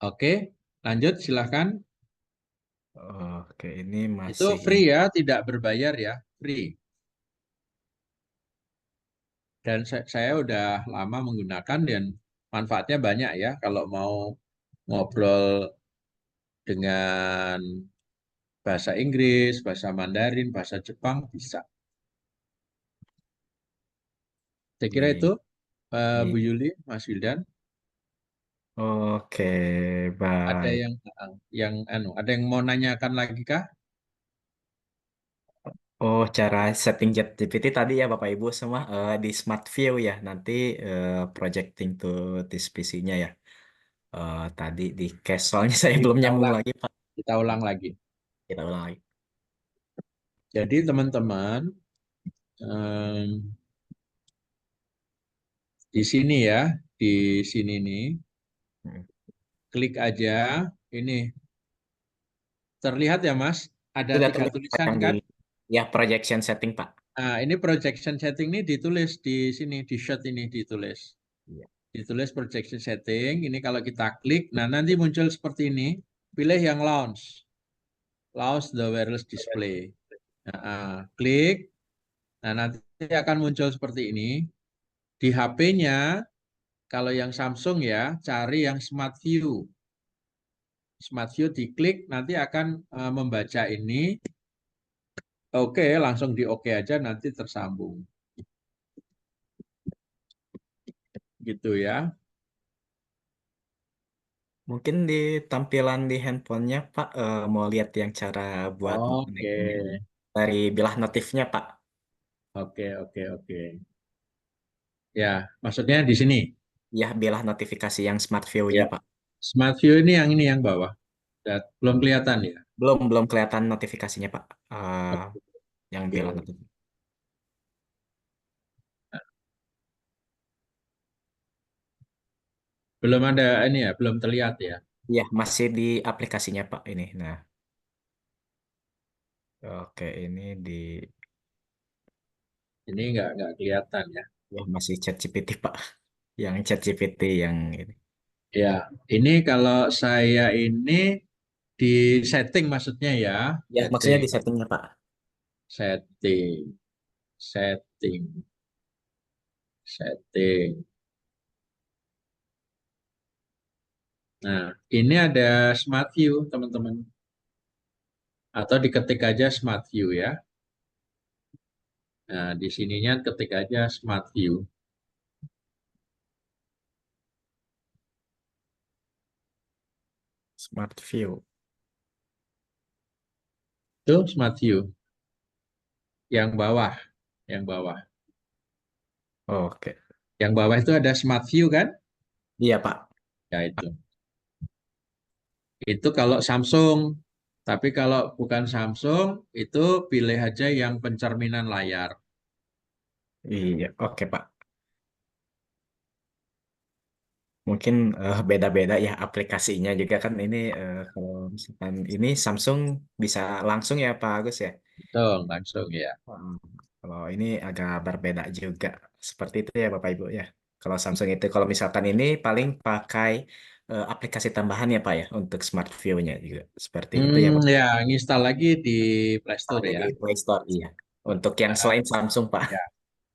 Oke, lanjut silahkan. Oke, ini Itu masih free ya, tidak berbayar ya, free. Dan saya udah lama menggunakan dan manfaatnya banyak ya. Kalau mau ngobrol dengan bahasa Inggris, bahasa Mandarin, bahasa Jepang, bisa. Saya kira ini. itu, Bu Ini. Yuli, Mas Wildan. Oke, Ada baik. ada yang mau nanyakan lagi kah? Oh, cara setting ChatGPT tadi ya Bapak Ibu semua di Smart View ya. Nanti projecting to this PC-nya ya. Tadi di cache soalnya saya Ini belum nyambung lagi, Pak. kita ulang lagi. Kita ulang lagi. Jadi teman-teman, em, di sini ya, di sini nih, Hmm. klik aja. Ini terlihat ya Mas, ada Sudah 3 terlihat tulisan yang di kan? ya projection setting, Pak. Nah, ini projection setting ini ditulis di sini, di shot ini ditulis. Iya. Ditulis projection setting, ini kalau kita klik, nah nanti muncul seperti ini. Pilih yang launch. Launch the wireless display. Nah, klik. Nah, nanti akan muncul seperti ini. Di HP-nya, kalau yang Samsung ya, cari yang Smart View. Smart View diklik, nanti akan membaca ini. Oke, langsung di oke aja, nanti tersambung. Gitu ya. Mungkin di tampilan di handphonenya, Pak, mau lihat yang cara buat Oke, ini dari bilah notifnya, Pak. oke. Ya, maksudnya di sini. Ya, bilah notifikasi yang Smart View-nya, Ya. Pak. Smart View ini yang bawah. Belum kelihatan ya. Belum kelihatan notifikasinya, Pak. Yang bilah Oke. notifikasi. Belum ada ini ya, belum terlihat ya. Iya, masih di aplikasinya, Pak, ini. Nah, Oke, ini di Ini nggak kelihatan ya. ya masih ChatGPT Pak. Yang ChatGPT yang ini. Ya, ini kalau saya ini di setting maksudnya ya, Ya, maksudnya setting, di settingnya Pak. setting, setting, setting. Nah, ini ada Smart View, teman-teman. Atau diketik aja Smart View ya. Nah, di sininya ketik aja Smart View. Smart View. Itu Smart View. Yang bawah, yang bawah. Oke. Yang bawah itu ada Smart View kan? Iya Pak. Ya itu. Itu kalau Samsung. Tapi kalau bukan Samsung, itu pilih aja yang pencerminan layar. Iya, oke Pak. Mungkin beda-beda ya aplikasinya juga kan ini kalau misalkan ini Samsung bisa langsung ya Pak Agus ya. Betul, langsung ya. Hmm, Kalau ini agak berbeda juga. Seperti itu ya Bapak Ibu ya. Kalau Samsung itu kalau misalkan ini paling pakai aplikasi tambahan ya Pak ya untuk Smart View-nya juga. Seperti itu ya Pak. Ya, install lagi di Play Store Ada ya. di Play Store iya. Untuk yang Nah, selain Samsung Pak. ya,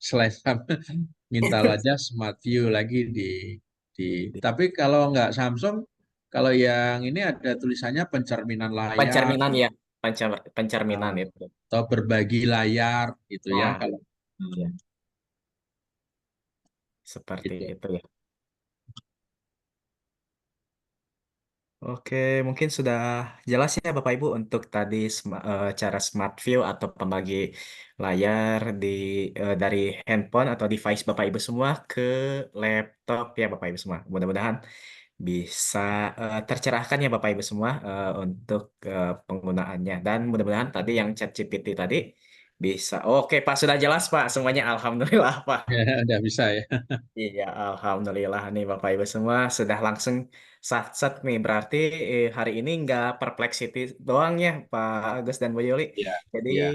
selain minta aja Smart View lagi di. Tapi kalau nggak Samsung, kalau yang ini ada tulisannya pencerminan layar Pencerminan ya. Pencerminan ah, itu. atau berbagi layar gitu ya. Nah, Kalau iya. Seperti gitu. itu ya. Oke, mungkin sudah jelas ya Bapak Ibu untuk tadi cara Smart View atau pembagi layar dari handphone atau device Bapak Ibu semua ke laptop ya Bapak Ibu semua. Mudah-mudahan bisa tercerahkan ya Bapak Ibu semua untuk penggunaannya dan mudah-mudahan tadi yang ChatGPT tadi bisa. Oke Pak, sudah jelas Pak semuanya. Alhamdulillah Pak. Udah bisa ya. Iya, alhamdulillah nih Bapak Ibu semua sudah langsung sat-sat nih. Berarti hari ini nggak perplexity doang ya Pak Agus dan Bu Yuli. Ya, Jadi ya,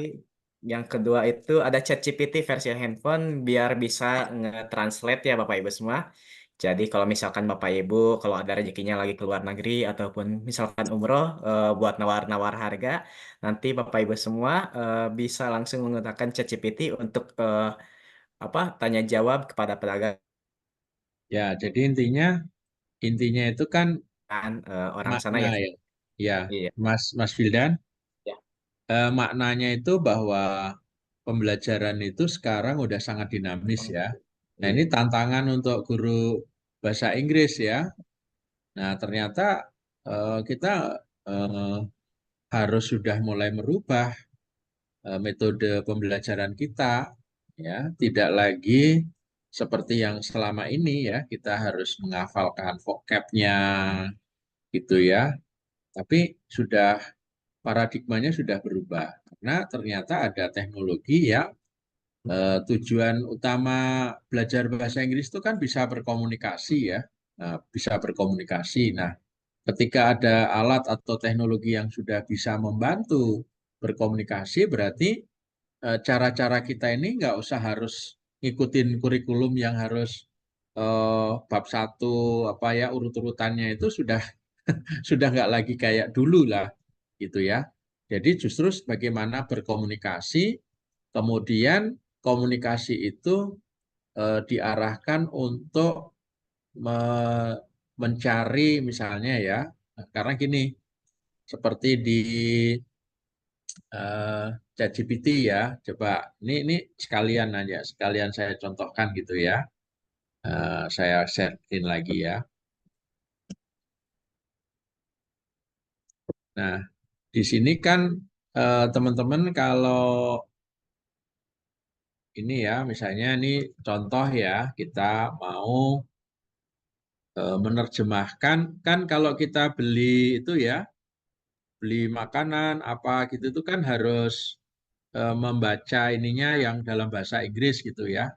yang kedua itu ada ChatGPT versi handphone biar bisa nge-translate ya Bapak Ibu semua. Jadi kalau misalkan Bapak Ibu kalau ada rezekinya lagi ke luar negeri ataupun misalkan umroh buat nawar-nawar harga, nanti Bapak Ibu semua bisa langsung menggunakan ChatGPT untuk tanya jawab kepada pedagang ya. Jadi intinya itu kan orang sana makna ya. ya. Ya, Iya. Mas Wildan, Ya. maknanya itu bahwa pembelajaran itu sekarang udah sangat dinamis Oh, ya. Nah, ini iya. tantangan untuk guru bahasa Inggris ya. Nah, ternyata kita eh, harus sudah mulai merubah metode pembelajaran kita, ya. Tidak lagi seperti yang selama ini ya, kita harus menghafalkan vocabnya gitu ya. Tapi sudah paradigmanya sudah berubah karena ternyata ada teknologi yang tujuan utama belajar bahasa Inggris itu kan bisa berkomunikasi ya. Nah, bisa berkomunikasi. Nah, ketika ada alat atau teknologi yang sudah bisa membantu berkomunikasi, berarti cara-cara kita ini nggak usah harus ngikutin kurikulum yang harus bab satu apa ya urut-urutannya itu sudah nggak lagi kayak dulu lah gitu ya. Jadi justru bagaimana berkomunikasi, kemudian komunikasi itu diarahkan untuk mencari misalnya ya, karena gini, seperti di eh, ChatGPT ya, coba ini sekalian aja, sekalian saya contohkan gitu ya. Saya sharein lagi ya. Nah, di sini kan teman-teman kalau ini ya, misalnya ini contoh ya, kita mau menerjemahkan, kan kalau kita beli itu ya, beli makanan apa gitu itu kan harus membaca ininya yang dalam bahasa Inggris gitu ya.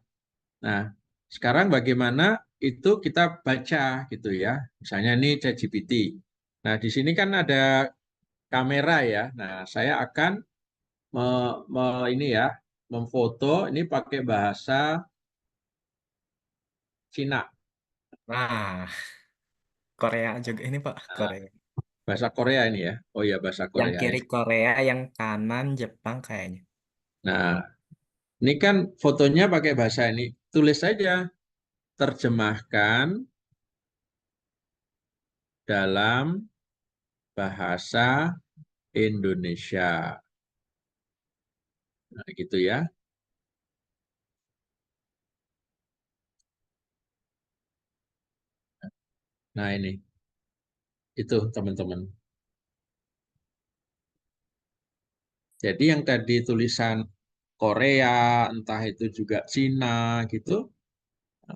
Nah, sekarang bagaimana itu kita baca gitu ya. Misalnya ini ChatGPT. Nah, di sini kan ada kamera ya. Nah, saya akan ini ya, memfoto ini pakai bahasa Cina. Nah, Korea juga ini Pak, Nah, Korea. bahasa Korea ini ya. Oh iya, bahasa Yang Korea kiri ini. Korea, yang kanan Jepang kayaknya. Nah, ini kan fotonya pakai bahasa ini. Tulis saja, terjemahkan dalam bahasa Indonesia. Nah, gitu ya. Nah, ini. Itu, teman-teman. Jadi yang tadi tulisan Korea, entah itu juga Cina gitu,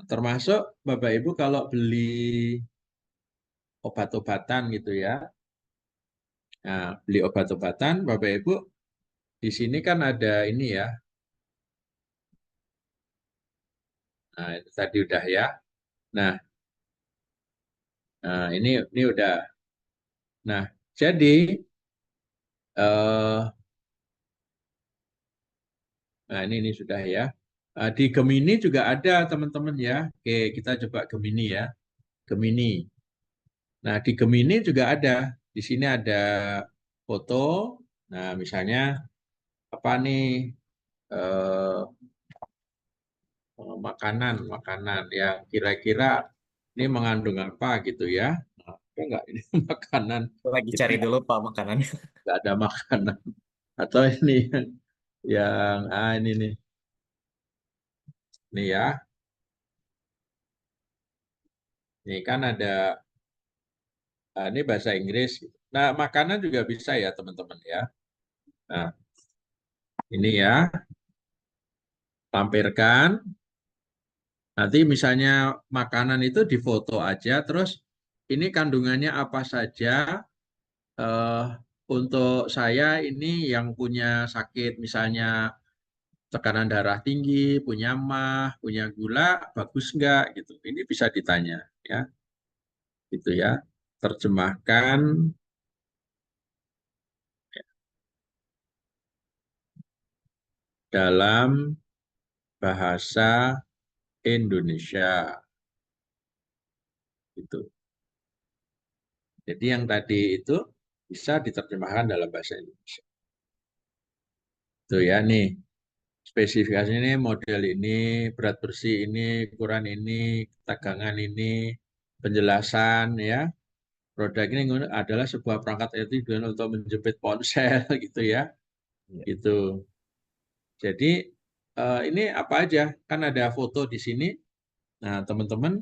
termasuk Bapak Ibu kalau beli obat-obatan gitu ya. Nah, beli obat-obatan, Bapak Ibu, di sini kan ada ini ya. Nah, itu tadi udah ya. Nah, ini udah. Nah, jadi eh nah ini sudah ya. Di Gemini juga ada teman-teman ya. Oke, kita coba Gemini ya. Gemini. Nah, di Gemini juga ada. Di sini ada foto. Nah, misalnya apa nih eh, makanan yang kira-kira ini mengandung apa gitu ya. Nah, ada nggak ini makanan? Lagi Itu cari dulu Pak makanannya. nggak ada makanan. Atau ini yang ini nih. Nih ya. Ini kan ada ini bahasa Inggris. Nah, makanan juga bisa ya teman-teman ya. Nah, ini ya, tampilkan. Nanti misalnya makanan itu difoto aja, terus ini kandungannya apa saja. eh, untuk saya ini yang punya sakit, misalnya tekanan darah tinggi, punya mah, punya gula, bagus nggak gitu. Ini bisa ditanya ya, gitu ya. Terjemahkan dalam bahasa Indonesia. Gitu. Jadi yang tadi itu bisa diterjemahkan dalam bahasa Indonesia. Tuh ya nih, spesifikasinya ini model ini, berat bersih ini, ukuran ini, tegangan ini, penjelasan ya. Produk ini adalah sebuah perangkat elektronik digunakan untuk menjepit ponsel gitu ya. Iya. Gitu. Jadi ini apa aja? Kan ada foto di sini. Nah, teman-teman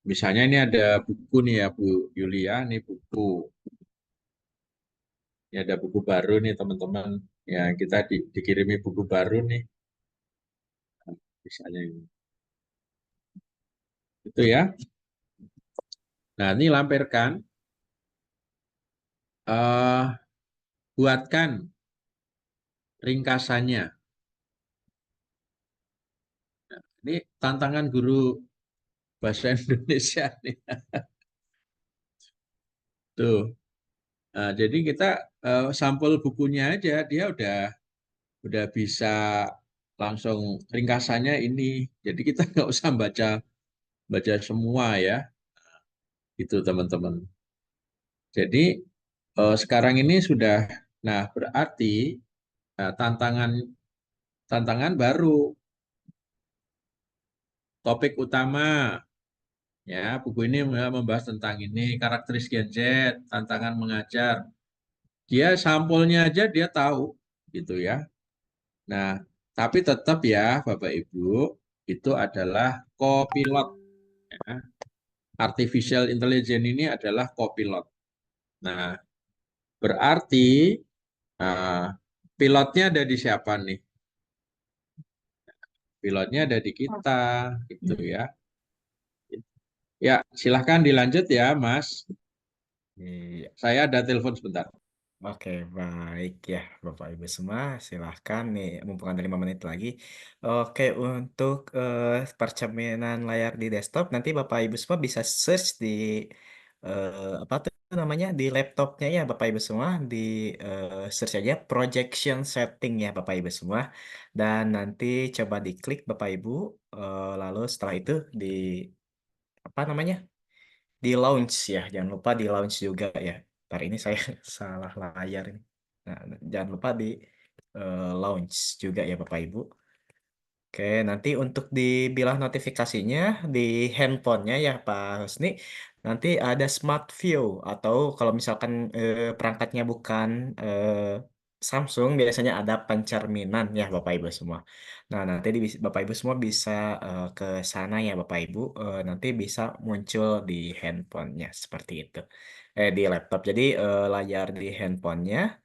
misalnya ini ada buku nih ya Bu Yulia, ini buku. Ini ada buku baru nih teman-teman. Ya, kita dikirimi buku baru nih. Misalnya ini. Itu ya. Nah, ini lampirkan. Buatkan ringkasannya. Ini tantangan guru bahasa Indonesia nih. Tuh. Nah, jadi kita sampel bukunya aja, dia udah bisa langsung ringkasannya ini. Jadi kita nggak usah baca semua ya. Itu teman-teman. Jadi sekarang ini sudah, nah berarti tantangan baru, topik utama, ya buku ini membahas tentang ini, karakteristik Gen Z, tantangan mengajar. Dia sampulnya aja dia tahu, gitu ya. Nah, tapi tetap ya Bapak Ibu, itu adalah copilot. Ya. Artificial intelligence ini adalah copilot. Nah, berarti uh, pilotnya ada di siapa nih? Pilotnya ada di kita, gitu ya. Ya, silahkan dilanjut ya, Mas. Iya. Saya ada telepon sebentar. Oke, baik ya Bapak Ibu semua, silahkan nih, mumpung ada 5 menit lagi. Oke, untuk percerminan layar di desktop, nanti Bapak Ibu semua bisa search di apa tuh namanya di laptopnya ya Bapak Ibu semua di search aja projection setting ya Bapak Ibu semua dan nanti coba diklik Bapak Ibu lalu setelah itu di apa namanya di launch ya jangan lupa di launch juga ya. Ntar ini saya salah layar ini. Nah, jangan lupa di launch juga ya Bapak Ibu. Oke, nanti untuk di bilah notifikasinya di handphonenya ya Pak Husni, nanti ada Smart View atau kalau misalkan perangkatnya bukan Samsung, biasanya ada pencerminan ya Bapak Ibu semua. Nah, nanti Bapak Ibu semua bisa ke sana ya Bapak Ibu, nanti bisa muncul di handphonenya seperti itu. Di laptop. Jadi layar di handphonenya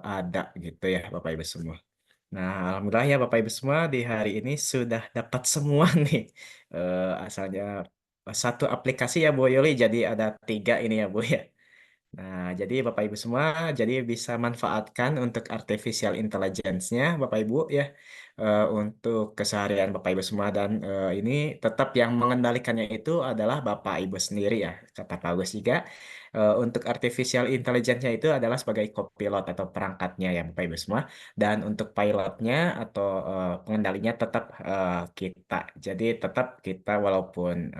ada gitu ya Bapak Ibu semua. Nah, alhamdulillah ya Bapak Ibu semua di hari ini sudah dapat semua nih. Asalnya satu aplikasi ya Bu Yuli, jadi ada 3 ini ya Bu ya. Nah, jadi Bapak Ibu semua jadi bisa manfaatkan untuk artificial intelligence-nya Bapak Ibu ya untuk keseharian Bapak Ibu semua dan ini tetap yang mengendalikannya itu adalah Bapak Ibu sendiri ya. Kata Pak Agus juga untuk artificial intelligence-nya itu adalah sebagai copilot atau perangkatnya ya Bapak Ibu semua dan untuk pilotnya atau pengendalinya tetap kita. Jadi tetap kita walaupun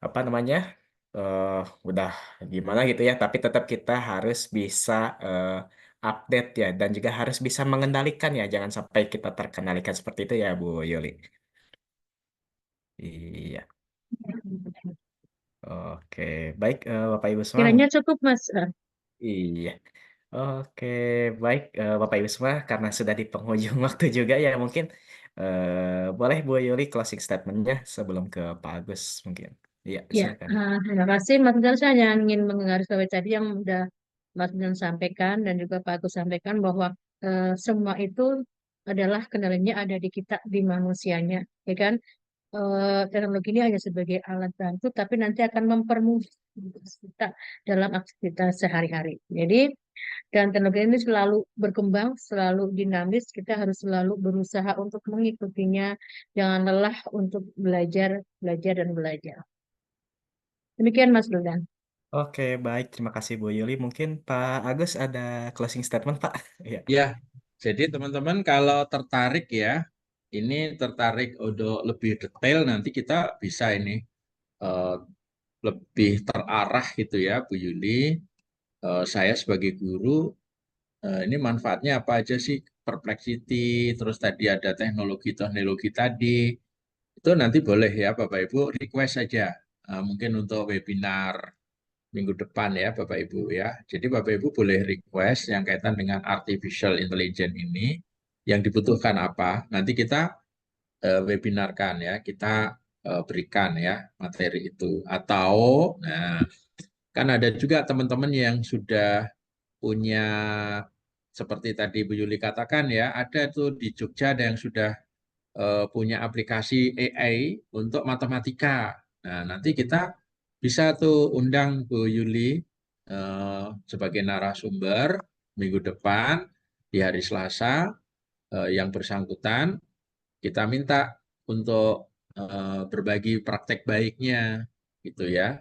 apa namanya eh udah gimana gitu ya, tapi tetap kita harus bisa update ya dan juga harus bisa mengendalikan ya, jangan sampai kita terkendalikan seperti itu ya Bu Yuli. Iya, oke, baik Bapak Ibu semua. Kiranya cukup, Mas. Iya, oke, baik Bapak Ibu semua, karena sudah di penghujung waktu juga ya mungkin boleh Bu Yuli closing statementnya sebelum ke Pak Agus mungkin. Iya, Ya, silakan. terima kasih Mas Rizal. Saya hanya ingin menggarisbawahi tadi yang sudah Mas Rizal sampaikan dan juga Pak Agus sampaikan bahwa semua itu adalah kendalinya ada di kita, di manusianya, ya kan? Teknologi ini hanya sebagai alat bantu, tapi nanti akan mempermudah kita dalam aktivitas sehari-hari. Jadi, dan teknologi ini selalu berkembang, selalu dinamis. Kita harus selalu berusaha untuk mengikutinya. Jangan lelah untuk belajar, belajar, dan belajar. Demikian Mas Wildan. Oke, baik. Terima kasih Bu Yuli. Mungkin Pak Agus ada closing statement, Pak. Iya. Ya, jadi teman-teman kalau tertarik ya, ini tertarik untuk lebih detail nanti kita bisa ini eh, lebih terarah gitu ya, Bu Yuli. Saya sebagai guru, ini manfaatnya apa aja sih? Perplexity, terus tadi ada teknologi-teknologi tadi. Itu nanti boleh ya Bapak Ibu request saja. Mungkin untuk webinar minggu depan ya Bapak Ibu ya. Jadi Bapak Ibu boleh request yang kaitan dengan artificial intelligence ini, yang dibutuhkan apa. Nanti kita webinarkan ya, kita berikan ya materi itu. Atau, nah, kan ada juga teman-teman yang sudah punya, seperti tadi Bu Yuli katakan ya, ada tuh di Jogja ada yang sudah punya aplikasi AI untuk matematika. Nah, nanti kita bisa tuh undang Bu Yuli sebagai narasumber minggu depan di hari Selasa yang bersangkutan kita minta untuk berbagi praktek baiknya gitu ya.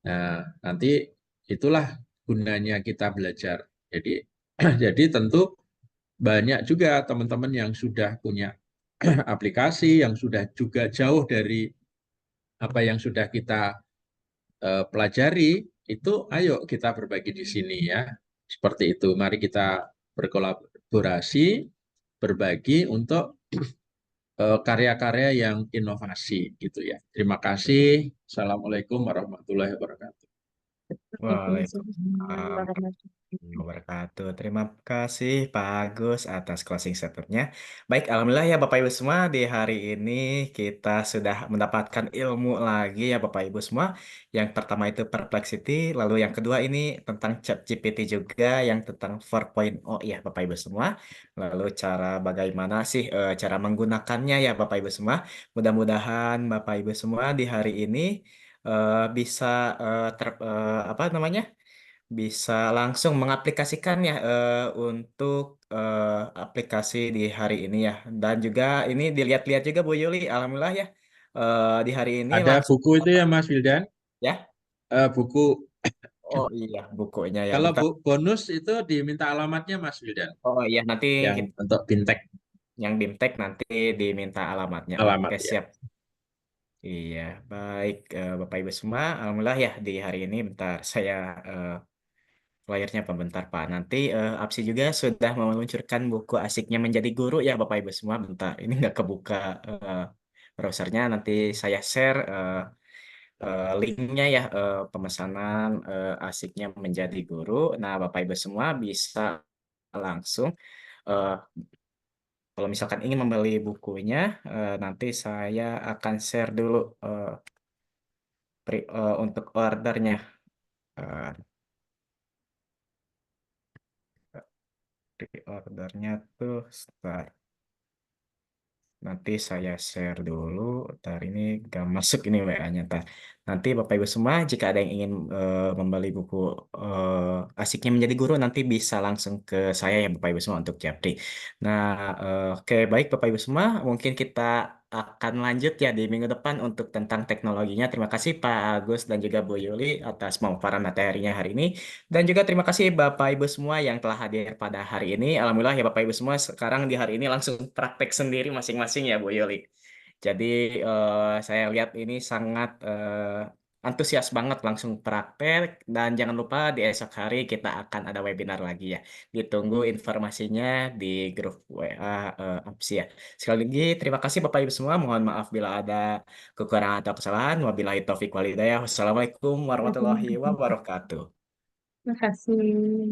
Nah, nanti itulah gunanya kita belajar. Jadi jadi tentu banyak juga teman-teman yang sudah punya aplikasi yang sudah juga jauh dari apa yang sudah kita pelajari, itu ayo kita berbagi di sini ya. Seperti itu. Mari kita berkolaborasi, berbagi untuk karya-karya yang inovasi gitu ya. Terima kasih. Assalamualaikum warahmatullahi wabarakatuh. Waalaikumsalam warahmatullahi wabarakatuh. Terima kasih Pak Agus atas closing statementnya. Baik, alhamdulillah ya Bapak Ibu semua di hari ini kita sudah mendapatkan ilmu lagi ya Bapak Ibu semua. Yang pertama itu Perplexity, lalu yang kedua ini tentang ChatGPT juga, yang tentang 4.0 ya Bapak Ibu semua. Lalu cara bagaimana sih cara menggunakannya ya Bapak Ibu semua. Mudah-mudahan Bapak Ibu semua di hari ini bisa apa namanya bisa langsung mengaplikasikan ya untuk aplikasi di hari ini ya dan juga ini dilihat-lihat juga Bu Yuli alhamdulillah ya di hari ini Ada langsung buku itu ya Mas Wildan, ya buku Oh iya, bukunya ya. Kalau Bentar. bonus itu diminta alamatnya Mas Wildan, Oh iya, nanti yang untuk bintek yang BIMTEK nanti diminta alamatnya. alamat Oke, ya. siap. Iya, baik Bapak Ibu semua. Alhamdulillah ya di hari ini bentar saya eh, layarnya apa bentar Pak. Nanti Apsi juga sudah meluncurkan buku Asiknya Menjadi Guru ya Bapak Ibu semua. Bentar, ini nggak kebuka eh, browsernya. Nanti saya share linknya ya pemesanan Asiknya Menjadi Guru. Nah Bapak Ibu semua bisa langsung eh, kalau misalkan ingin membeli bukunya, nanti saya akan share dulu untuk ordernya. Eh, Pre-ordernya tuh start. Nanti saya share dulu. Ntar ini gak masuk ini WA-nya. Nanti Bapak Ibu semua, jika ada yang ingin membeli buku Asiknya Menjadi Guru, nanti bisa langsung ke saya ya Bapak Ibu semua untuk Japri. Nah, oke baik Bapak Ibu semua, mungkin kita akan lanjut ya di minggu depan untuk tentang teknologinya. Terima kasih Pak Agus dan juga Bu Yuli atas pemaparan materinya hari ini. Dan juga terima kasih Bapak Ibu semua yang telah hadir pada hari ini. Alhamdulillah ya Bapak Ibu semua sekarang di hari ini langsung praktek sendiri masing-masing ya Bu Yuli. Jadi saya lihat ini sangat antusias banget langsung praktek dan jangan lupa di esok hari kita akan ada webinar lagi ya. Ditunggu informasinya di grup WA APSI ya. Sekali lagi terima kasih Bapak Ibu semua. Mohon maaf bila ada kekurangan atau kesalahan. Wabillahi taufiq walhidayah. Wassalamualaikum warahmatullahi wabarakatuh. Terima kasih.